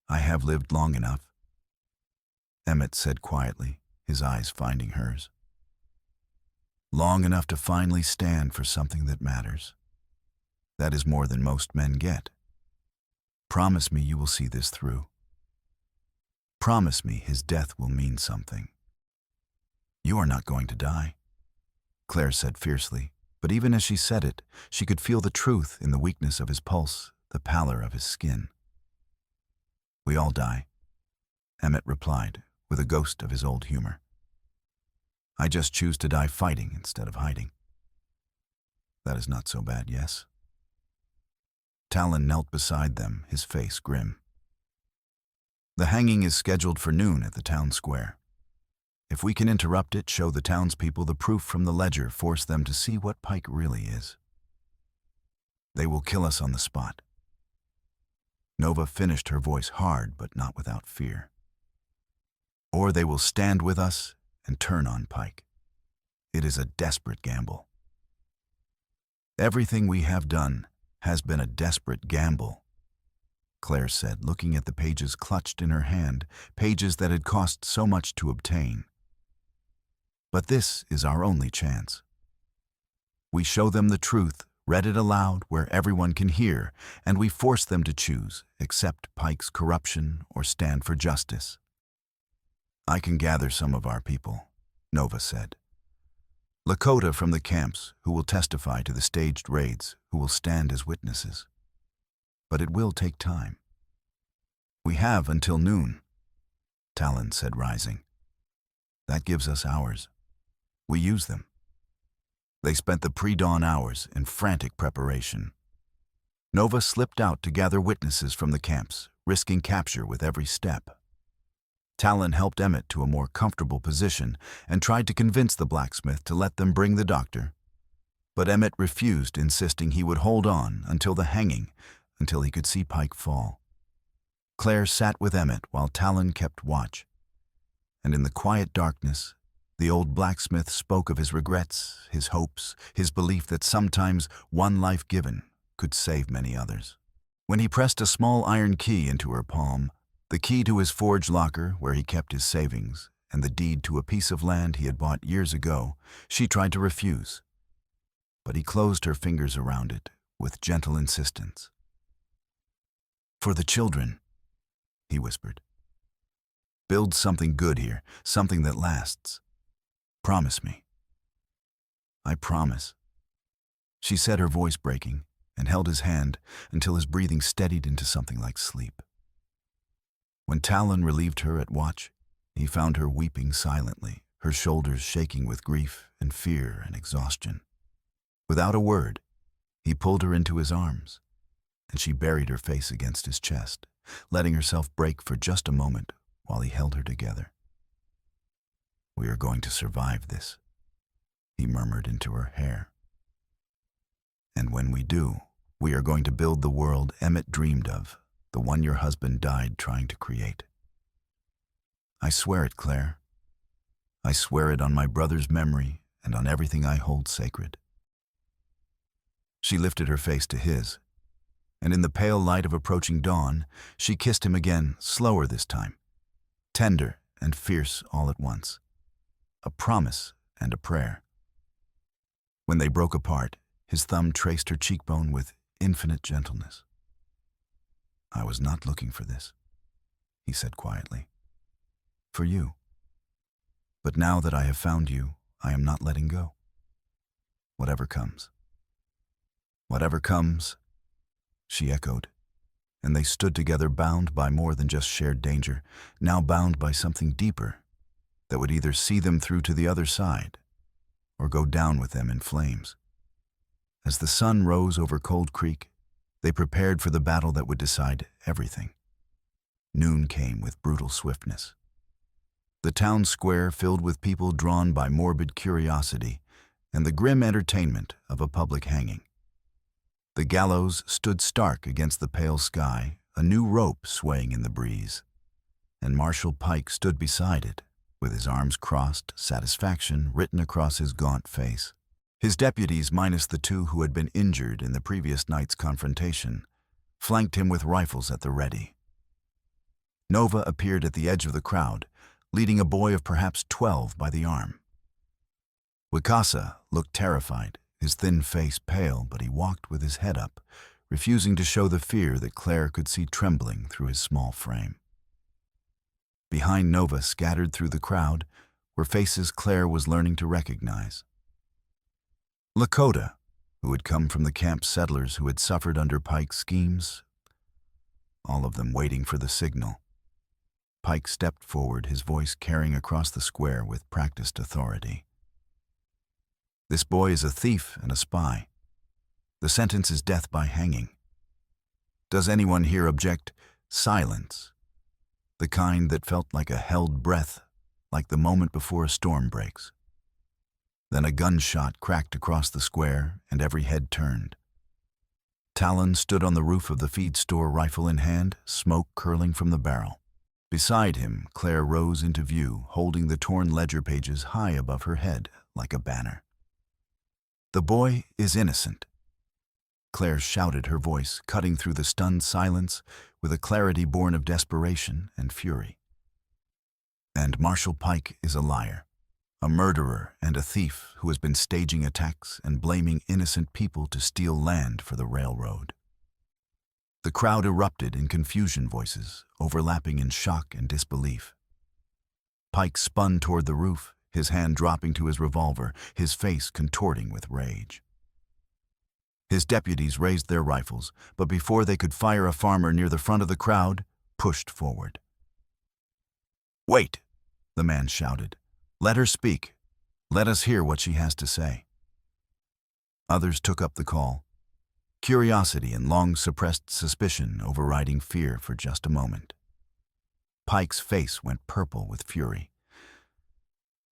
I have lived long enough, Emmett said quietly, his eyes finding hers. Long enough to finally stand for something that matters. That is more than most men get. Promise me you will see this through. Promise me his death will mean something. You are not going to die, Claire said fiercely, but even as she said it, she could feel the truth in the weakness of his pulse, the pallor of his skin. We all die, Emmett replied, with a ghost of his old humor. I just choose to die fighting instead of hiding. That is not so bad, yes? Talon knelt beside them, his face grim. The hanging is scheduled for noon at the town square. If we can interrupt it, show the townspeople the proof from the ledger, force them to see what Pike really is. They will kill us on the spot. Nova finished, her voice hard but not without fear. Or they will stand with us and turn on Pike. It is a desperate gamble. Everything we have done has been a desperate gamble, Claire said, looking at the pages clutched in her hand, pages that had cost so much to obtain. But this is our only chance. We show them the truth, read it aloud where everyone can hear, and we force them to choose, accept Pike's corruption or stand for justice. I can gather some of our people, Nova said. Lakota from the camps, who will testify to the staged raids, who will stand as witnesses. But it will take time. We have until noon, Talon said, rising. That gives us hours. We use them. They spent the pre-dawn hours in frantic preparation. Nova slipped out to gather witnesses from the camps, risking capture with every step. Talon helped Emmett to a more comfortable position and tried to convince the blacksmith to let them bring the doctor. But Emmett refused, insisting he would hold on until the hanging, until he could see Pike fall. Claire sat with Emmett while Talon kept watch. And in the quiet darkness, the old blacksmith spoke of his regrets, his hopes, his belief that sometimes one life given could save many others. When he pressed a small iron key into her palm, the key to his forge locker where he kept his savings, and the deed to a piece of land he had bought years ago, she tried to refuse. But he closed her fingers around it with gentle insistence. For the children, he whispered. Build something good here, something that lasts. Promise me. I promise. She said, her voice breaking, and held his hand until his breathing steadied into something like sleep. When Talon relieved her at watch, he found her weeping silently, her shoulders shaking with grief and fear and exhaustion. Without a word, he pulled her into his arms, and she buried her face against his chest, letting herself break for just a moment while he held her together. We are going to survive this, he murmured into her hair. And when we do, we are going to build the world Emmett dreamed of, the one your husband died trying to create. I swear it, Claire. I swear it on my brother's memory and on everything I hold sacred. She lifted her face to his, and in the pale light of approaching dawn, she kissed him again, slower this time, tender and fierce all at once. A promise and a prayer. When they broke apart, his thumb traced her cheekbone with infinite gentleness. I was not looking for this, he said quietly. For you. But now that I have found you, I am not letting go. Whatever comes. Whatever comes, she echoed, and they stood together bound by more than just shared danger, now bound by something deeper that would either see them through to the other side or go down with them in flames. As the sun rose over Cold Creek, they prepared for the battle that would decide everything. Noon came with brutal swiftness. The town square filled with people drawn by morbid curiosity and the grim entertainment of a public hanging. The gallows stood stark against the pale sky, a new rope swaying in the breeze, and Marshal Pike stood beside it, with his arms crossed, satisfaction written across his gaunt face. His deputies, minus the two who had been injured in the previous night's confrontation, flanked him with rifles at the ready. Nova appeared at the edge of the crowd, leading a boy of perhaps 12 by the arm. Wakasa looked terrified, his thin face pale, but he walked with his head up, refusing to show the fear that Claire could see trembling through his small frame. Behind Nova, scattered through the crowd, were faces Claire was learning to recognize. Lakota, who had come from the camp settlers who had suffered under Pike's schemes, all of them waiting for the signal. Pike stepped forward, his voice carrying across the square with practiced authority. This boy is a thief and a spy. The sentence is death by hanging. Does anyone here object? Silence. The kind that felt like a held breath, like the moment before a storm breaks. Then a gunshot cracked across the square, and every head turned. Talon stood on the roof of the feed store, rifle in hand, smoke curling from the barrel. Beside him, Claire rose into view, holding the torn ledger pages high above her head like a banner. The boy is innocent. Claire shouted, her voice cutting through the stunned silence with a clarity born of desperation and fury. And Marshal Pike is a liar, a murderer and a thief who has been staging attacks and blaming innocent people to steal land for the railroad. The crowd erupted in confusion voices, overlapping in shock and disbelief. Pike spun toward the roof, his hand dropping to his revolver, his face contorting with rage. His deputies raised their rifles, but before they could fire, a farmer near the front of the crowd pushed forward. "Wait," the man shouted. "Let her speak. Let us hear what she has to say." Others took up the call, curiosity and long-suppressed suspicion overriding fear for just a moment. Pike's face went purple with fury.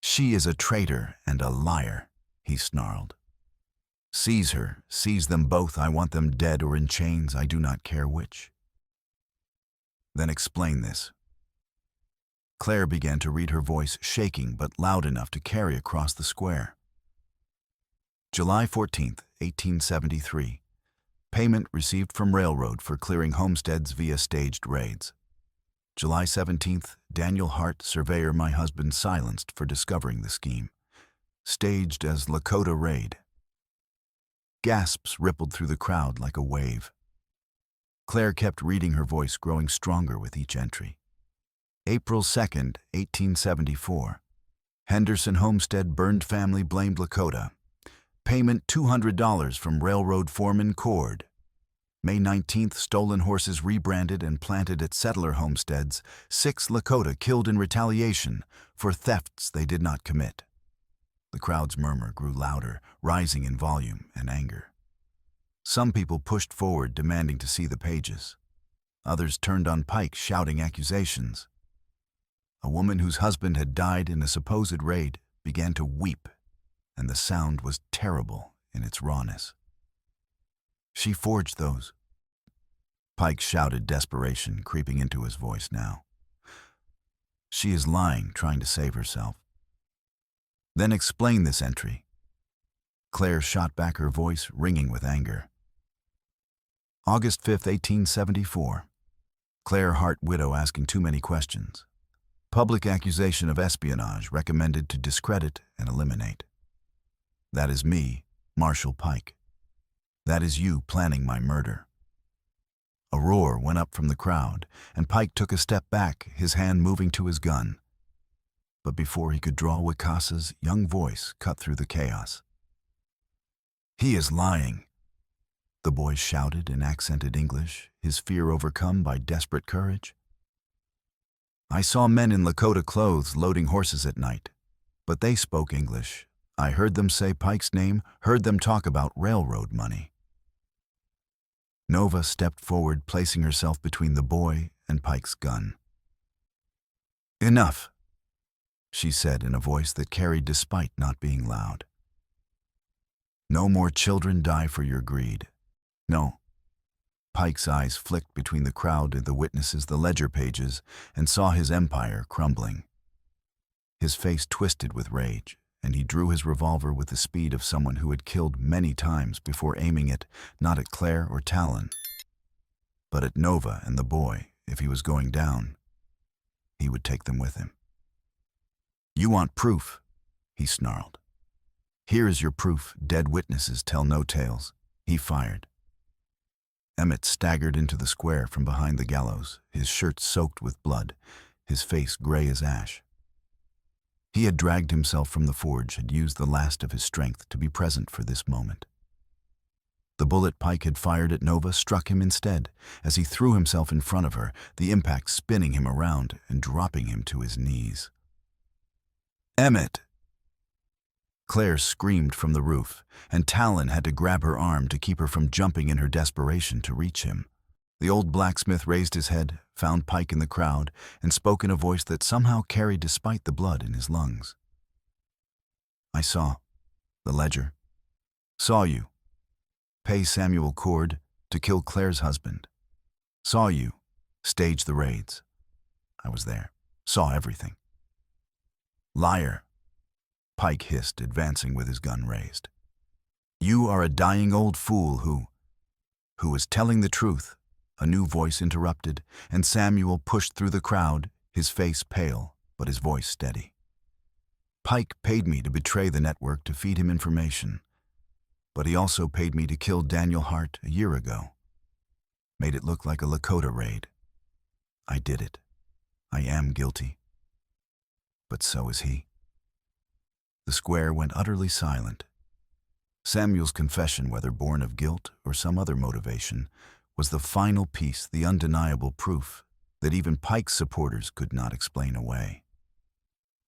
"She is a traitor and a liar," he snarled. "Seize her, seize them both. I want them dead or in chains, I do not care which." "Then explain this." Claire began to read, her voice shaking but loud enough to carry across the square. July 14th, 1873. Payment received from railroad for clearing homesteads via staged raids. July 17th, Daniel Hart, surveyor, my husband, silenced for discovering the scheme. Staged as Lakota raid. Gasps rippled through the crowd like a wave. Claire kept reading, her voice growing stronger with each entry. April 2nd, 1874. Henderson homestead burned, family blamed Lakota. Payment $200 from railroad foreman Cord. May 19th, stolen horses rebranded and planted at settler homesteads. 6 Lakota killed in retaliation for thefts they did not commit. The crowd's murmur grew louder, rising in volume and anger. Some people pushed forward, demanding to see the pages. Others turned on Pike, shouting accusations. A woman whose husband had died in a supposed raid began to weep, and the sound was terrible in its rawness. "She forged those." Pike shouted, desperation creeping into his voice now. "She is lying, trying to save herself." "Then explain this entry." Claire shot back, her voice ringing with anger. August 5th, 1874. Claire Hart, widow, asking too many questions. Public accusation of espionage recommended to discredit and eliminate. That is me, Marshal Pike. That is you planning my murder. A roar went up from the crowd, and Pike took a step back, his hand moving to his gun. But before he could draw, Wakasa's young voice cut through the chaos. "He is lying." the boy shouted in accented English, his fear overcome by desperate courage. I saw men in Lakota clothes loading horses at night, but they spoke English. I heard them say Pike's name, heard them talk about railroad money. Nova stepped forward, placing herself between the boy and Pike's gun. "Enough," she said in a voice that carried despite not being loud. "No more children die for your greed. No." Pike's eyes flicked between the crowd and the witnesses, the ledger pages, and saw his empire crumbling. His face twisted with rage, and he drew his revolver with the speed of someone who had killed many times before aiming it not at Claire or Talon, but at Nova and the boy. If he was going down, he would take them with him. "You want proof," he snarled. "Here is your proof. Dead witnesses tell no tales." He fired. Emmett staggered into the square from behind the gallows, his shirt soaked with blood, his face gray as ash. He had dragged himself from the forge, had used the last of his strength to be present for this moment. The bullet Pike had fired at Nova struck him instead, as he threw himself in front of her, the impact spinning him around and dropping him to his knees. "Emmett!" Claire screamed from the roof, and Talon had to grab her arm to keep her from jumping in her desperation to reach him. The old blacksmith raised his head, found Pike in the crowd, and spoke in a voice that somehow carried despite the blood in his lungs. "I saw the ledger. Saw you pay Samuel Cord to kill Claire's husband. Saw you stage the raids. I was there. Saw everything." "Liar," Pike hissed, advancing with his gun raised. "You are a dying old fool who is telling the truth," a new voice interrupted, and Samuel pushed through the crowd, his face pale, but his voice steady. "Pike paid me to betray the network to feed him information, but he also paid me to kill Daniel Hart a year ago. Made it look like a Lakota raid. I did it. I am guilty. But so is he." The square went utterly silent. Samuel's confession, whether born of guilt or some other motivation, was the final piece, the undeniable proof that even Pike's supporters could not explain away.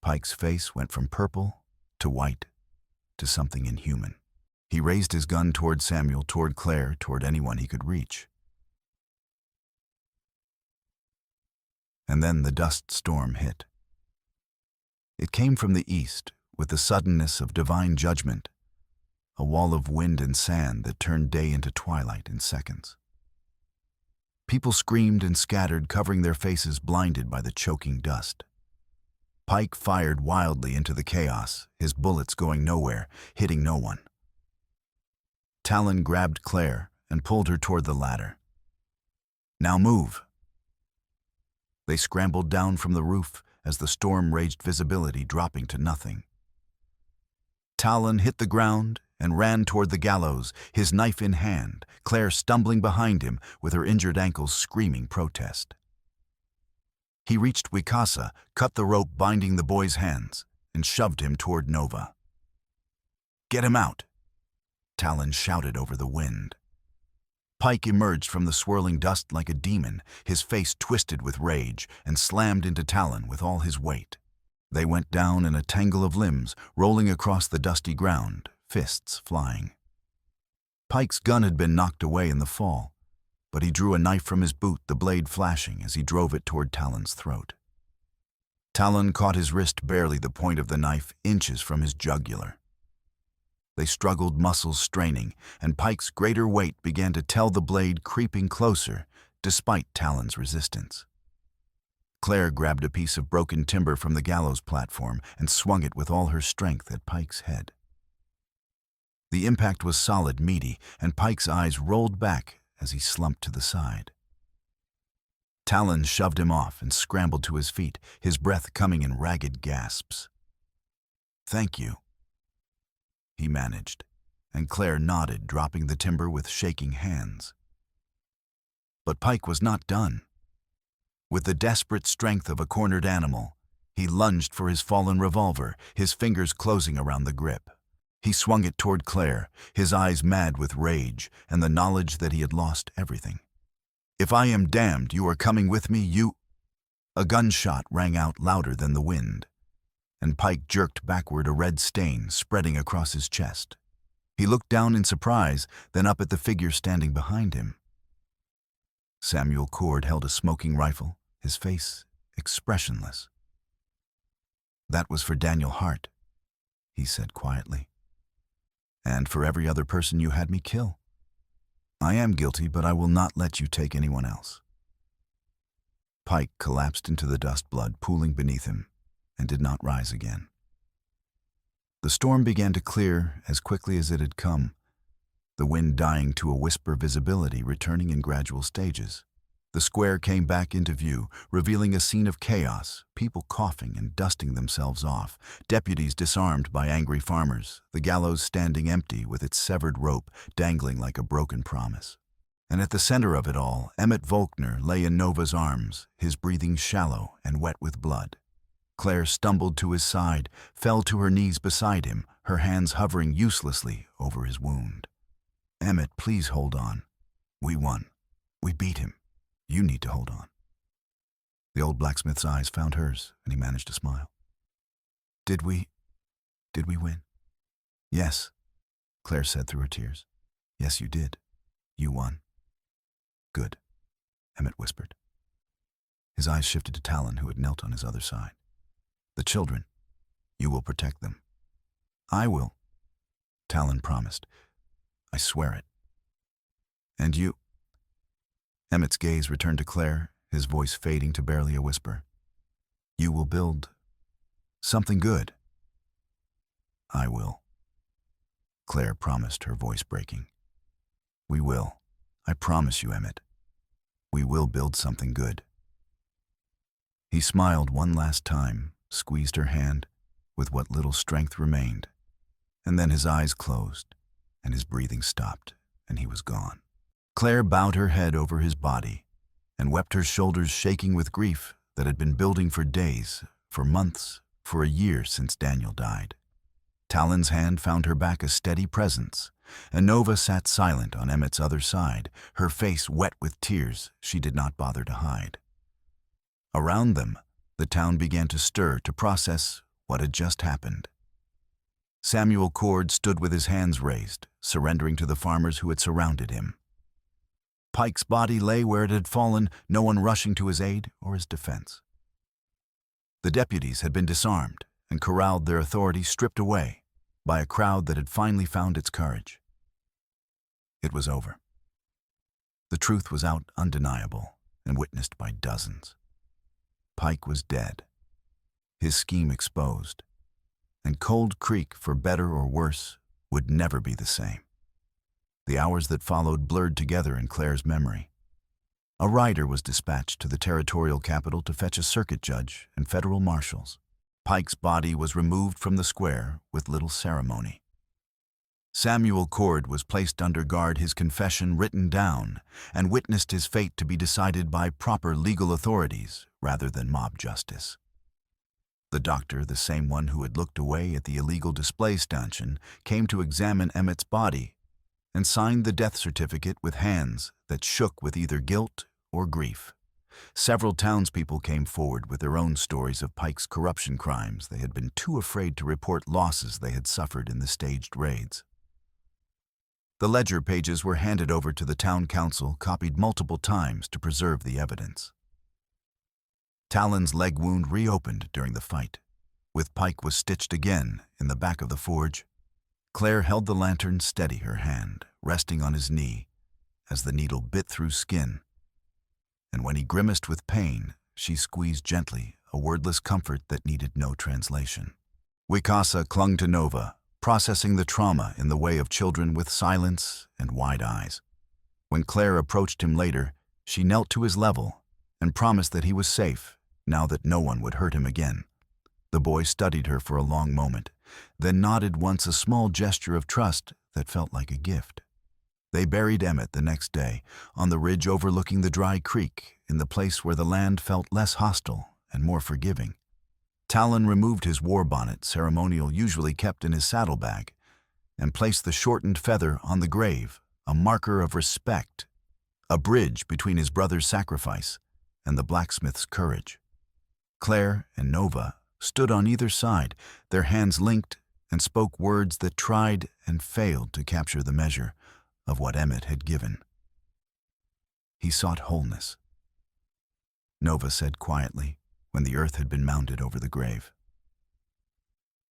Pike's face went from purple to white to something inhuman. He raised his gun toward Samuel, toward Claire, toward anyone he could reach. And then the dust storm hit. It came from the east, with the suddenness of divine judgment, a wall of wind and sand that turned day into twilight in seconds. People screamed and scattered, covering their faces, blinded by the choking dust. Pike fired wildly into the chaos, his bullets going nowhere, hitting no one. Talon grabbed Claire and pulled her toward the ladder. "Now move." They scrambled down from the roof as the storm raged, visibility dropping to nothing. Talon hit the ground and ran toward the gallows, his knife in hand, Claire stumbling behind him with her injured ankles screaming protest. He reached Wikasa, cut the rope binding the boy's hands, and shoved him toward Nova. "Get him out," Talon shouted over the wind. Pike emerged from the swirling dust like a demon, his face twisted with rage, and slammed into Talon with all his weight. They went down in a tangle of limbs, rolling across the dusty ground, fists flying. Pike's gun had been knocked away in the fall, but he drew a knife from his boot, the blade flashing as he drove it toward Talon's throat. Talon caught his wrist, barely the point of the knife, inches from his jugular. They struggled, muscles straining, and Pike's greater weight began to tell the blade creeping closer, despite Talon's resistance. Claire grabbed a piece of broken timber from the gallows platform and swung it with all her strength at Pike's head. The impact was solid, meaty, and Pike's eyes rolled back as he slumped to the side. Talon shoved him off and scrambled to his feet, his breath coming in ragged gasps. "Thank you," he managed, and Claire nodded, dropping the timber with shaking hands. But Pike was not done. With the desperate strength of a cornered animal, he lunged for his fallen revolver, his fingers closing around the grip. He swung it toward Claire, his eyes mad with rage and the knowledge that he had lost everything. "If I am damned, you are coming with me, you—" A gunshot rang out louder than the wind, and Pike jerked backward, a red stain spreading across his chest. He looked down in surprise, then up at the figure standing behind him. Samuel Cord held a smoking rifle, his face expressionless. "That was for Daniel Hart," he said quietly. "And for every other person you had me kill. I am guilty, but I will not let you take anyone else." Pike collapsed into the dust, blood pooling beneath him, and did not rise again. The storm began to clear as quickly as it had come, the wind dying to a whisper visibility, returning in gradual stages. The square came back into view, revealing a scene of chaos, people coughing and dusting themselves off, deputies disarmed by angry farmers, the gallows standing empty with its severed rope dangling like a broken promise. And at the center of it all, Emmett Volkner lay in Nova's arms, his breathing shallow and wet with blood. Claire stumbled to his side, fell to her knees beside him, her hands hovering uselessly over his wound. "Emmett, please hold on. We won. We beat him. You need to hold on." The old blacksmith's eyes found hers, and he managed to smile. Did we win?" "Yes," Claire said through her tears. "Yes, you did. You won." "Good," Emmett whispered. His eyes shifted to Talon, who had knelt on his other side. "The children, you will protect them." "I will," Talon promised. "I swear it." "And you?" Emmett's gaze returned to Claire, his voice fading to barely a whisper. "You will build something good." "I will," Claire promised, her voice breaking. "We will. I promise you, Emmett. We will build something good." He smiled one last time, squeezed her hand with what little strength remained, and then his eyes closed, and his breathing stopped, and he was gone. Claire bowed her head over his body and wept, her shoulders shaking with grief that had been building for days, for months, for a year since Daniel died. Talon's hand found her back a steady presence, and Nova sat silent on Emmett's other side, her face wet with tears she did not bother to hide. Around them, the town began to stir, to process what had just happened. Samuel Cord stood with his hands raised, surrendering to the farmers who had surrounded him. Pike's body lay where it had fallen, no one rushing to his aid or his defense. The deputies had been disarmed and corralled, their authority stripped away by a crowd that had finally found its courage. It was over. The truth was out, undeniable, and witnessed by dozens. Pike was dead, his scheme exposed, and Cold Creek, for better or worse, would never be the same. The hours that followed blurred together in Claire's memory. A rider was dispatched to the territorial capital to fetch a circuit judge and federal marshals. Pike's body was removed from the square with little ceremony. Samuel Cord was placed under guard, his confession written down, and witnessed his fate to be decided by proper legal authorities rather than mob justice. The doctor, the same one who had looked away at the illegal display stanchion, came to examine Emmett's body and signed the death certificate with hands that shook with either guilt or grief. Several townspeople came forward with their own stories of Pike's corruption crimes. They had been too afraid to report losses they had suffered in the staged raids. The ledger pages were handed over to the town council, copied multiple times to preserve the evidence. Talon's leg wound reopened during the fight, with Pike was stitched again in the back of the forge. Claire held the lantern steady, her hand resting on his knee as the needle bit through skin. And when he grimaced with pain, she squeezed gently, a wordless comfort that needed no translation. Wicasa clung to Nova, processing the trauma in the way of children with silence and wide eyes. When Claire approached him later, she knelt to his level and promised that he was safe, now that no one would hurt him again. The boy studied her for a long moment, then nodded once, a small gesture of trust that felt like a gift. They buried Emmett the next day, on the ridge overlooking the dry creek, in the place where the land felt less hostile and more forgiving. Talon removed his war bonnet, ceremonial usually kept in his saddlebag, and placed the shortened feather on the grave, a marker of respect, a bridge between his brother's sacrifice and the blacksmith's courage. Claire and Nova stood on either side, their hands linked, and spoke words that tried and failed to capture the measure of what Emmett had given. He sought wholeness, Nova said quietly when the earth had been mounded over the grave.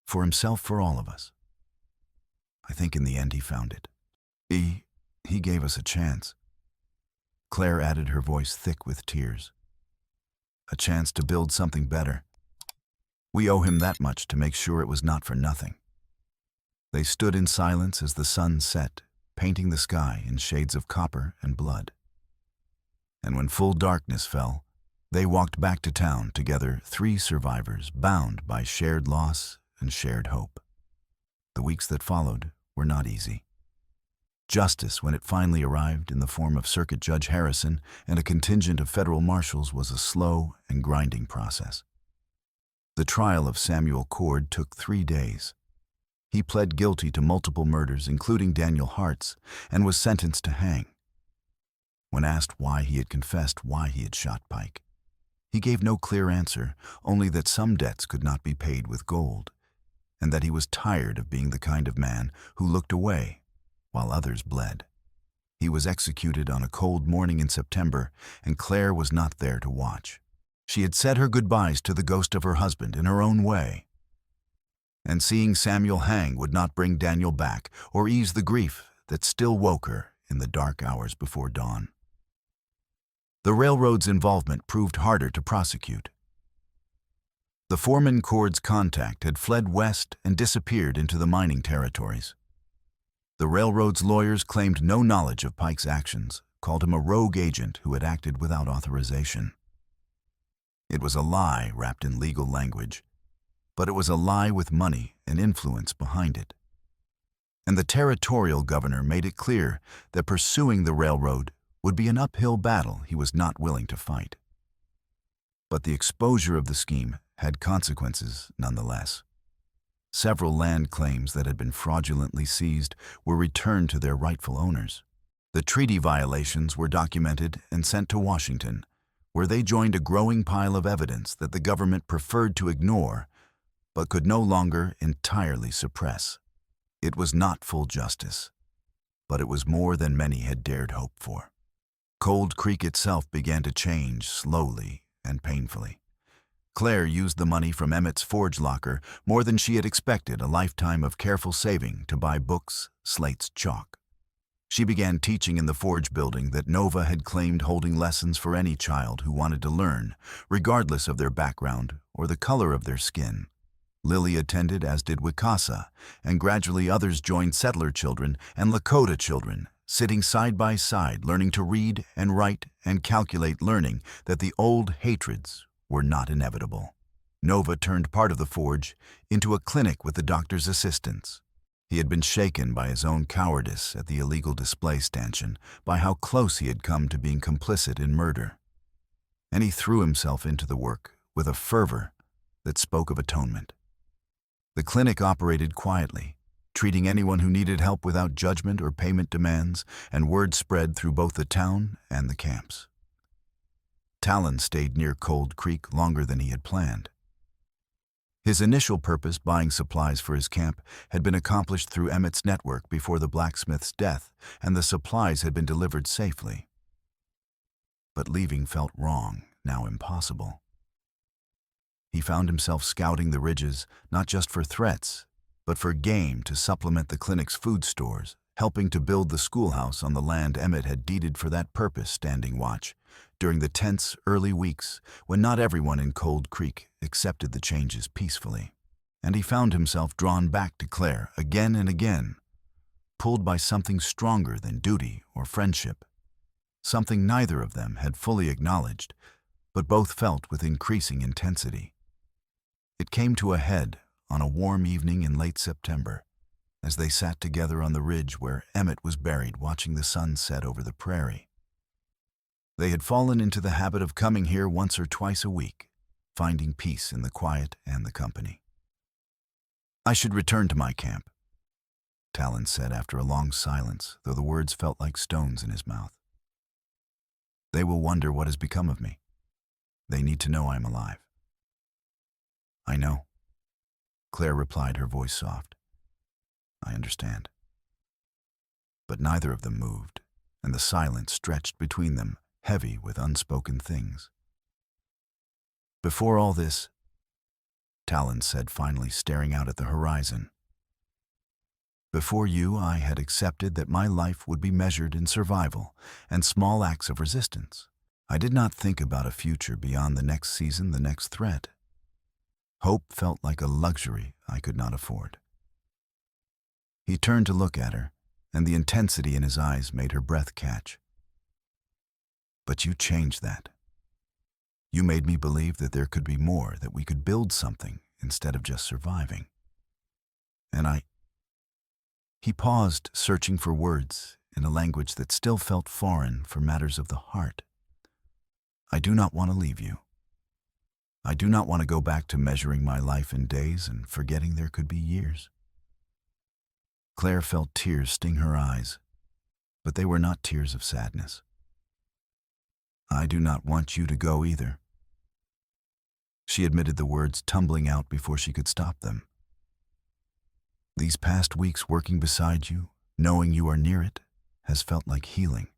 For himself, for all of us. I think in the end he found it. He gave us a chance. Claire added, her voice thick with tears. A chance to build something better. We owe him that much to make sure it was not for nothing. They stood in silence as the sun set, painting the sky in shades of copper and blood. And when full darkness fell, they walked back to town together, 3 survivors bound by shared loss and shared hope. The weeks that followed were not easy. Justice, when it finally arrived in the form of Circuit Judge Harrison and a contingent of federal marshals, was a slow and grinding process. The trial of Samuel Cord took 3 days. He pled guilty to multiple murders, including Daniel Hart's, and was sentenced to hang. When asked why he had confessed why he had shot Pike, he gave no clear answer, only that some debts could not be paid with gold, and that he was tired of being the kind of man who looked away while others bled. He was executed on a cold morning in September, and Claire was not there to watch. She had said her goodbyes to the ghost of her husband in her own way. And seeing Samuel hang would not bring Daniel back or ease the grief that still woke her in the dark hours before dawn. The railroad's involvement proved harder to prosecute. The foreman Cord's contact had fled west and disappeared into the mining territories. The railroad's lawyers claimed no knowledge of Pike's actions, called him a rogue agent who had acted without authorization. It was a lie wrapped in legal language, but it was a lie with money and influence behind it. And the territorial governor made it clear that pursuing the railroad would be an uphill battle he was not willing to fight. But the exposure of the scheme had consequences nonetheless. Several land claims that had been fraudulently seized were returned to their rightful owners. The treaty violations were documented and sent to Washington, where they joined a growing pile of evidence that the government preferred to ignore but could no longer entirely suppress. It was not full justice, but it was more than many had dared hope for. Cold Creek itself began to change slowly and painfully. Claire used the money from Emmett's forge locker more than she had expected, a lifetime of careful saving to buy books, slates, chalk. She began teaching in the forge building that Nova had claimed, holding lessons for any child who wanted to learn, regardless of their background or the color of their skin. Lily attended, as did Wicasa, and gradually others joined settler children and Lakota children, sitting side by side, learning to read and write and calculate, learning that the old hatreds were not inevitable. Nova turned part of the forge into a clinic with the doctor's assistants. He had been shaken by his own cowardice at the illegal display stanchion, by how close he had come to being complicit in murder. And he threw himself into the work with a fervor that spoke of atonement. The clinic operated quietly, treating anyone who needed help without judgment or payment demands, and word spread through both the town and the camps. Talon stayed near Cold Creek longer than he had planned. His initial purpose, buying supplies for his camp, had been accomplished through Emmett's network before the blacksmith's death, and the supplies had been delivered safely. But leaving felt wrong, now impossible. He found himself scouting the ridges, not just for threats, but for game to supplement the clinic's food stores, helping to build the schoolhouse on the land Emmett had deeded for that purpose, standing watch during the tense early weeks when not everyone in Cold Creek accepted the changes peacefully. And he found himself drawn back to Claire again and again, pulled by something stronger than duty or friendship, something neither of them had fully acknowledged, but both felt with increasing intensity. It came to a head on a warm evening in late September, as they sat together on the ridge where Emmett was buried, watching the sun set over the prairie. They had fallen into the habit of coming here once or twice a week, finding peace in the quiet and the company. "I should return to my camp," Talon said after a long silence, though the words felt like stones in his mouth. They will wonder what has become of me. They need to know I am alive. I know, Claire replied, her voice soft. I understand. But neither of them moved, and the silence stretched between them, heavy with unspoken things. Before all this, Talon said finally, staring out at the horizon, before you, I had accepted that my life would be measured in survival and small acts of resistance. I did not think about a future beyond the next season, the next threat. Hope felt like a luxury I could not afford. He turned to look at her, and the intensity in his eyes made her breath catch. But you changed that. You made me believe that there could be more, that we could build something instead of just surviving. And He paused, searching for words in a language that still felt foreign for matters of the heart. I do not want to leave you. I do not want to go back to measuring my life in days and forgetting there could be years. Claire felt tears sting her eyes, but they were not tears of sadness. I do not want you to go either. She admitted the words tumbling out before she could stop them. These past weeks working beside you, knowing you are near it, has felt like healing,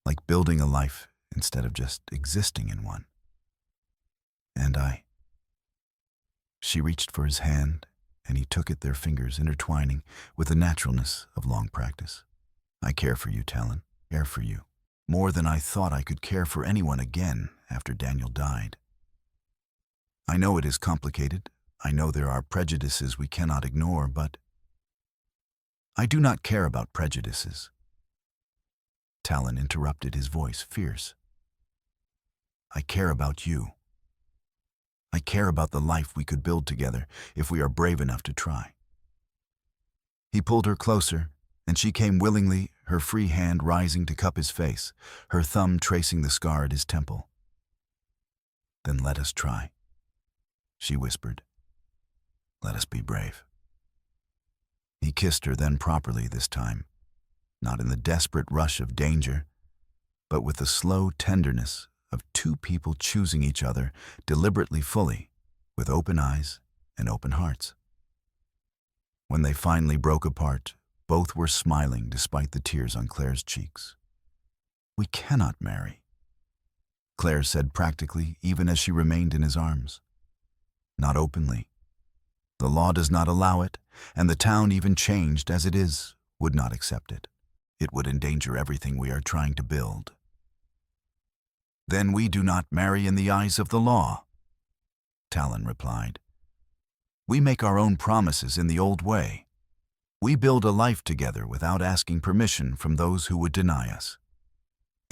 like building a life instead of just existing in one. And She reached for his hand, and he took it, their fingers intertwining with the naturalness of long practice. I care for you, Talon, care for you, more than I thought I could care for anyone again after Daniel died. I know it is complicated. I know there are prejudices we cannot ignore, but I do not care about prejudices. Talon interrupted, his voice fierce. I care about you. I care about the life we could build together if we are brave enough to try. He pulled her closer, and she came willingly, her free hand rising to cup his face, her thumb tracing the scar at his temple. Then let us try, she whispered. Let us be brave. He kissed her, then properly this time, not in the desperate rush of danger, but with the slow tenderness of two people choosing each other deliberately, fully, with open eyes and open hearts. When they finally broke apart, both were smiling despite the tears on Claire's cheeks. We cannot marry, Claire said practically, even as she remained in his arms. Not openly. The law does not allow it, and the town, even changed as it is, would not accept it. It would endanger everything we are trying to build. Then we do not marry in the eyes of the law, Talon replied. We make our own promises in the old way. We build a life together without asking permission from those who would deny us.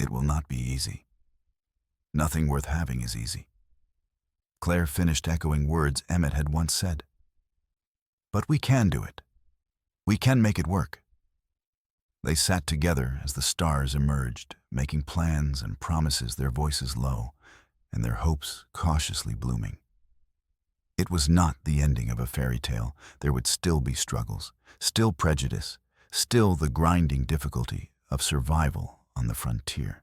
It will not be easy. Nothing worth having is easy. Claire finished echoing words Emmett had once said. But we can do it. We can make it work. They sat together as the stars emerged, making plans and promises, their voices low, and their hopes cautiously blooming. It was not the ending of a fairy tale. There would still be struggles, still prejudice, still the grinding difficulty of survival on the frontier.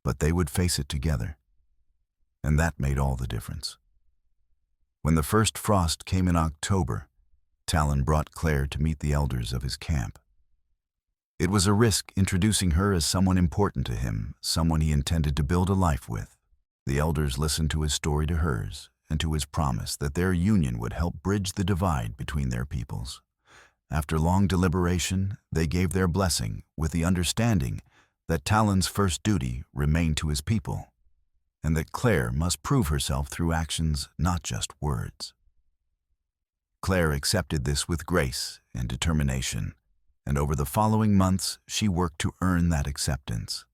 But they would face it together, and that made all the difference. When the first frost came in October, Talon brought Claire to meet the elders of his camp. It was a risk introducing her as someone important to him, someone he intended to build a life with. The elders listened to his story, to hers, and to his promise that their union would help bridge the divide between their peoples. After long deliberation, they gave their blessing with the understanding that Talon's first duty remained to his people, and that Claire must prove herself through actions, not just words. Claire accepted this with grace and determination, and over the following months she worked to earn that acceptance.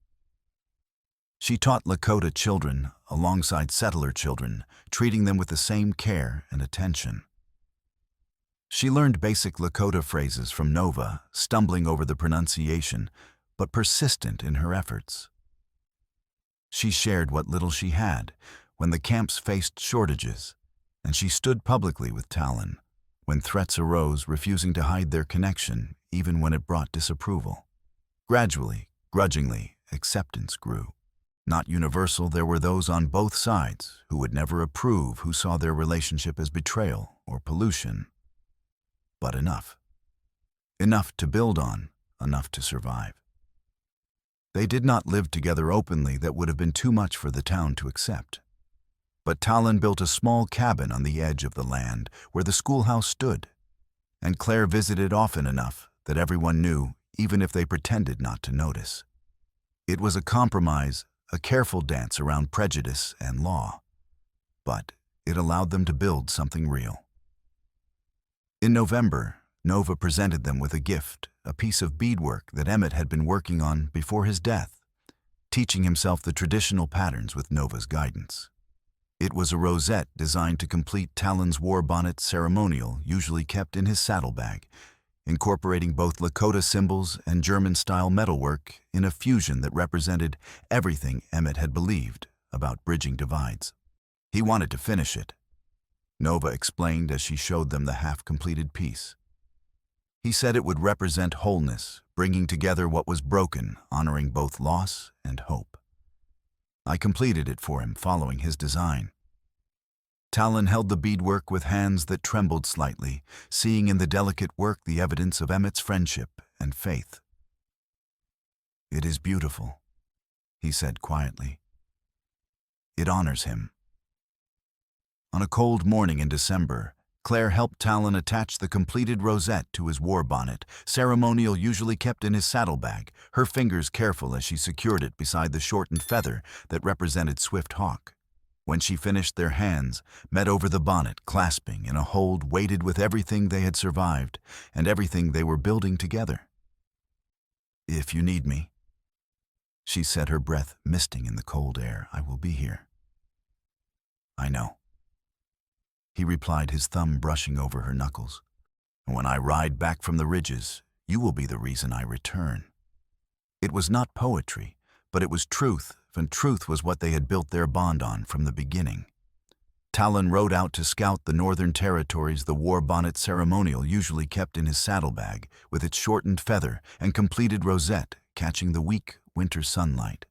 She taught Lakota children alongside settler children, treating them with the same care and attention. She learned basic Lakota phrases from Nova, stumbling over the pronunciation, but persistent in her efforts. She shared what little she had when the camps faced shortages, and she stood publicly with Talon, when threats arose, refusing to hide their connection, even when it brought disapproval. Gradually, grudgingly, acceptance grew. Not universal, there were those on both sides who would never approve, who saw their relationship as betrayal or pollution. But enough. Enough to build on, enough to survive. They did not live together openly. That would have been too much for the town to accept. But Talon built a small cabin on the edge of the land where the schoolhouse stood, and Claire visited often enough that everyone knew, even if they pretended not to notice. It was a compromise, a careful dance around prejudice and law, but it allowed them to build something real. In November, Nova presented them with a gift, a piece of beadwork that Emmett had been working on before his death, teaching himself the traditional patterns with Nova's guidance. It was a rosette designed to complete Talon's war bonnet ceremonial, usually kept in his saddlebag, incorporating both Lakota symbols and German-style metalwork in a fusion that represented everything Emmett had believed about bridging divides. He wanted to finish it, Nova explained as she showed them the half-completed piece. He said it would represent wholeness, bringing together what was broken, honoring both loss and hope. I completed it for him, following his design. Talon held the beadwork with hands that trembled slightly, seeing in the delicate work the evidence of Emmett's friendship and faith. "It is beautiful," he said quietly. "It honors him." On a cold morning in December, Claire helped Talon attach the completed rosette to his war bonnet, ceremonial usually kept in his saddlebag, her fingers careful as she secured it beside the shortened feather that represented Swift Hawk. When she finished, their hands met over the bonnet, clasping in a hold weighted with everything they had survived and everything they were building together. "If you need me," she said, her breath misting in the cold air, "I will be here." "I know," he replied, his thumb brushing over her knuckles. "When I ride back from the ridges, you will be the reason I return." It was not poetry, but it was truth, and truth was what they had built their bond on from the beginning. Talon rode out to scout the northern territories, the war bonnet ceremonial usually kept in his saddlebag, with its shortened feather and completed rosette catching the weak winter sunlight.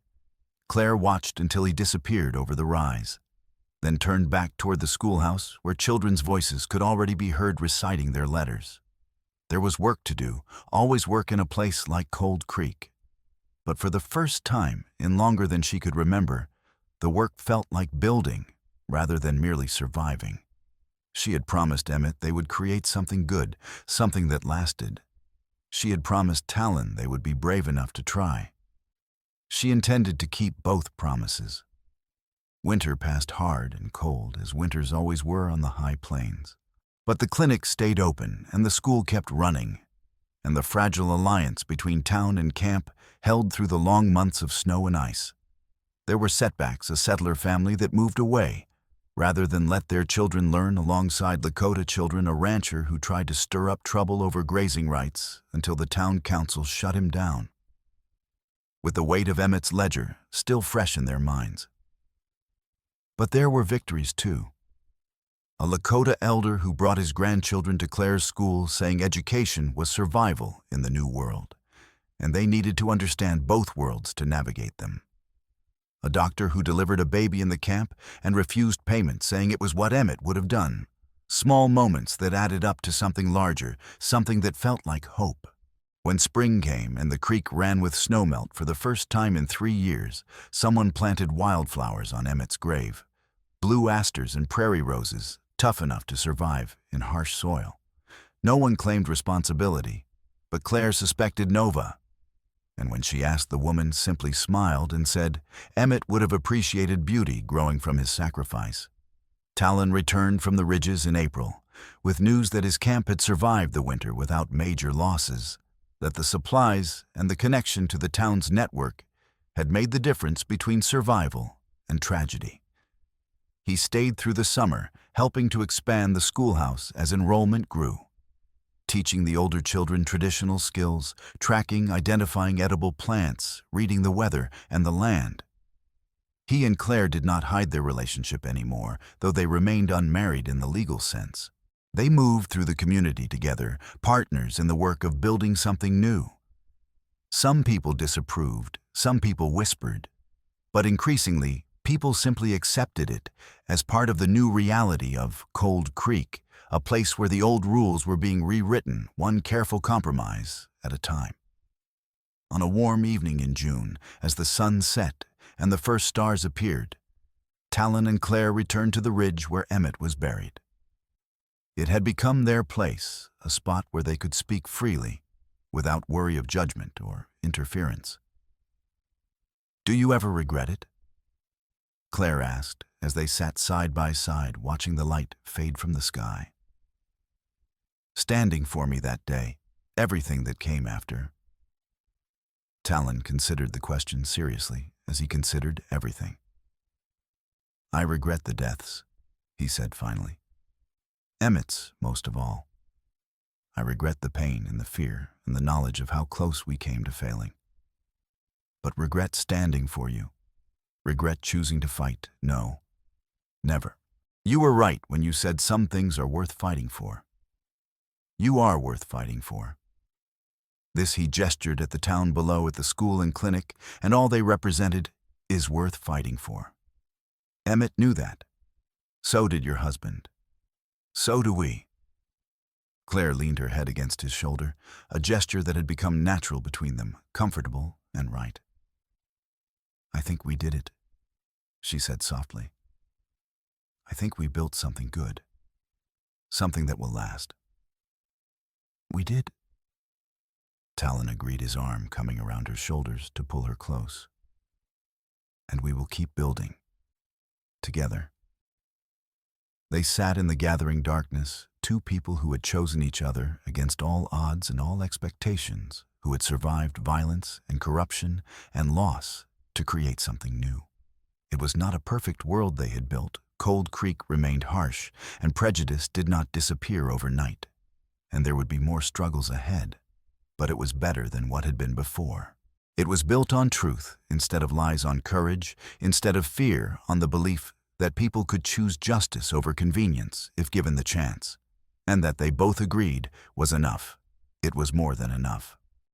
Claire watched until he disappeared over the rise, then turned back toward the schoolhouse where children's voices could already be heard reciting their letters. There was work to do, always work in a place like Cold Creek. But for the first time in longer than she could remember, the work felt like building rather than merely surviving. She had promised Emmett they would create something good, something that lasted. She had promised Talon they would be brave enough to try. She intended to keep both promises. Winter passed hard and cold, as winters always were on the high plains. But the clinic stayed open, and the school kept running, and the fragile alliance between town and camp held through the long months of snow and ice. There were setbacks, a settler family that moved away, rather than let their children learn alongside Lakota children, a rancher who tried to stir up trouble over grazing rights until the town council shut him down. With the weight of Emmett's ledger still fresh in their minds. But there were victories too. A Lakota elder who brought his grandchildren to Claire's school, saying education was survival in the new world, and they needed to understand both worlds to navigate them. A doctor who delivered a baby in the camp and refused payment, saying it was what Emmett would have done. Small moments that added up to something larger, something that felt like hope. When spring came and the creek ran with snowmelt for the first time in 3 years, someone planted wildflowers on Emmett's grave. Blue asters and prairie roses, tough enough to survive in harsh soil. No one claimed responsibility, but Claire suspected Nova. And when she asked, the woman simply smiled and said Emmett would have appreciated beauty growing from his sacrifice. Talon returned from the ridges in April, with news that his camp had survived the winter without major losses, that the supplies and the connection to the town's network had made the difference between survival and tragedy. He stayed through the summer, helping to expand the schoolhouse as enrollment grew, teaching the older children traditional skills, tracking, identifying edible plants, reading the weather and the land. He and Claire did not hide their relationship anymore, though they remained unmarried in the legal sense. They moved through the community together, partners in the work of building something new. Some people disapproved, some people whispered, but increasingly, people simply accepted it as part of the new reality of Cold Creek, a place where the old rules were being rewritten, one careful compromise at a time. On a warm evening in June, as the sun set and the first stars appeared, Talon and Claire returned to the ridge where Emmett was buried. It had become their place, a spot where they could speak freely, without worry of judgment or interference. "Do you ever regret it?" Claire asked as they sat side by side watching the light fade from the sky. "Standing for me that day, everything that came after." Talon considered the question seriously as he considered everything. "I regret the deaths," he said finally. "Emmett's most of all. I regret the pain and the fear and the knowledge of how close we came to failing. But regret standing for you. Regret choosing to fight, no, never. You were right when you said some things are worth fighting for. You are worth fighting for." This he gestured at the town below, at the school and clinic, and all they represented is worth fighting for. Emmett knew that. So did your husband. So do we. Claire leaned her head against his shoulder, a gesture that had become natural between them, comfortable and right. "I think we did it," she said softly. "I think we built something good. Something that will last." "We did." Talon agreed, his arm coming around her shoulders to pull her close. "And we will keep building. Together." They sat in the gathering darkness, two people who had chosen each other against all odds and all expectations, who had survived violence and corruption and loss to create something new. It was not a perfect world they had built. Cold Creek remained harsh, and prejudice did not disappear overnight. And there would be more struggles ahead, but it was better than what had been before. It was built on truth instead of lies, on courage instead of fear, on the belief that people could choose justice over convenience if given the chance, and that they both agreed was enough. It was more than enough.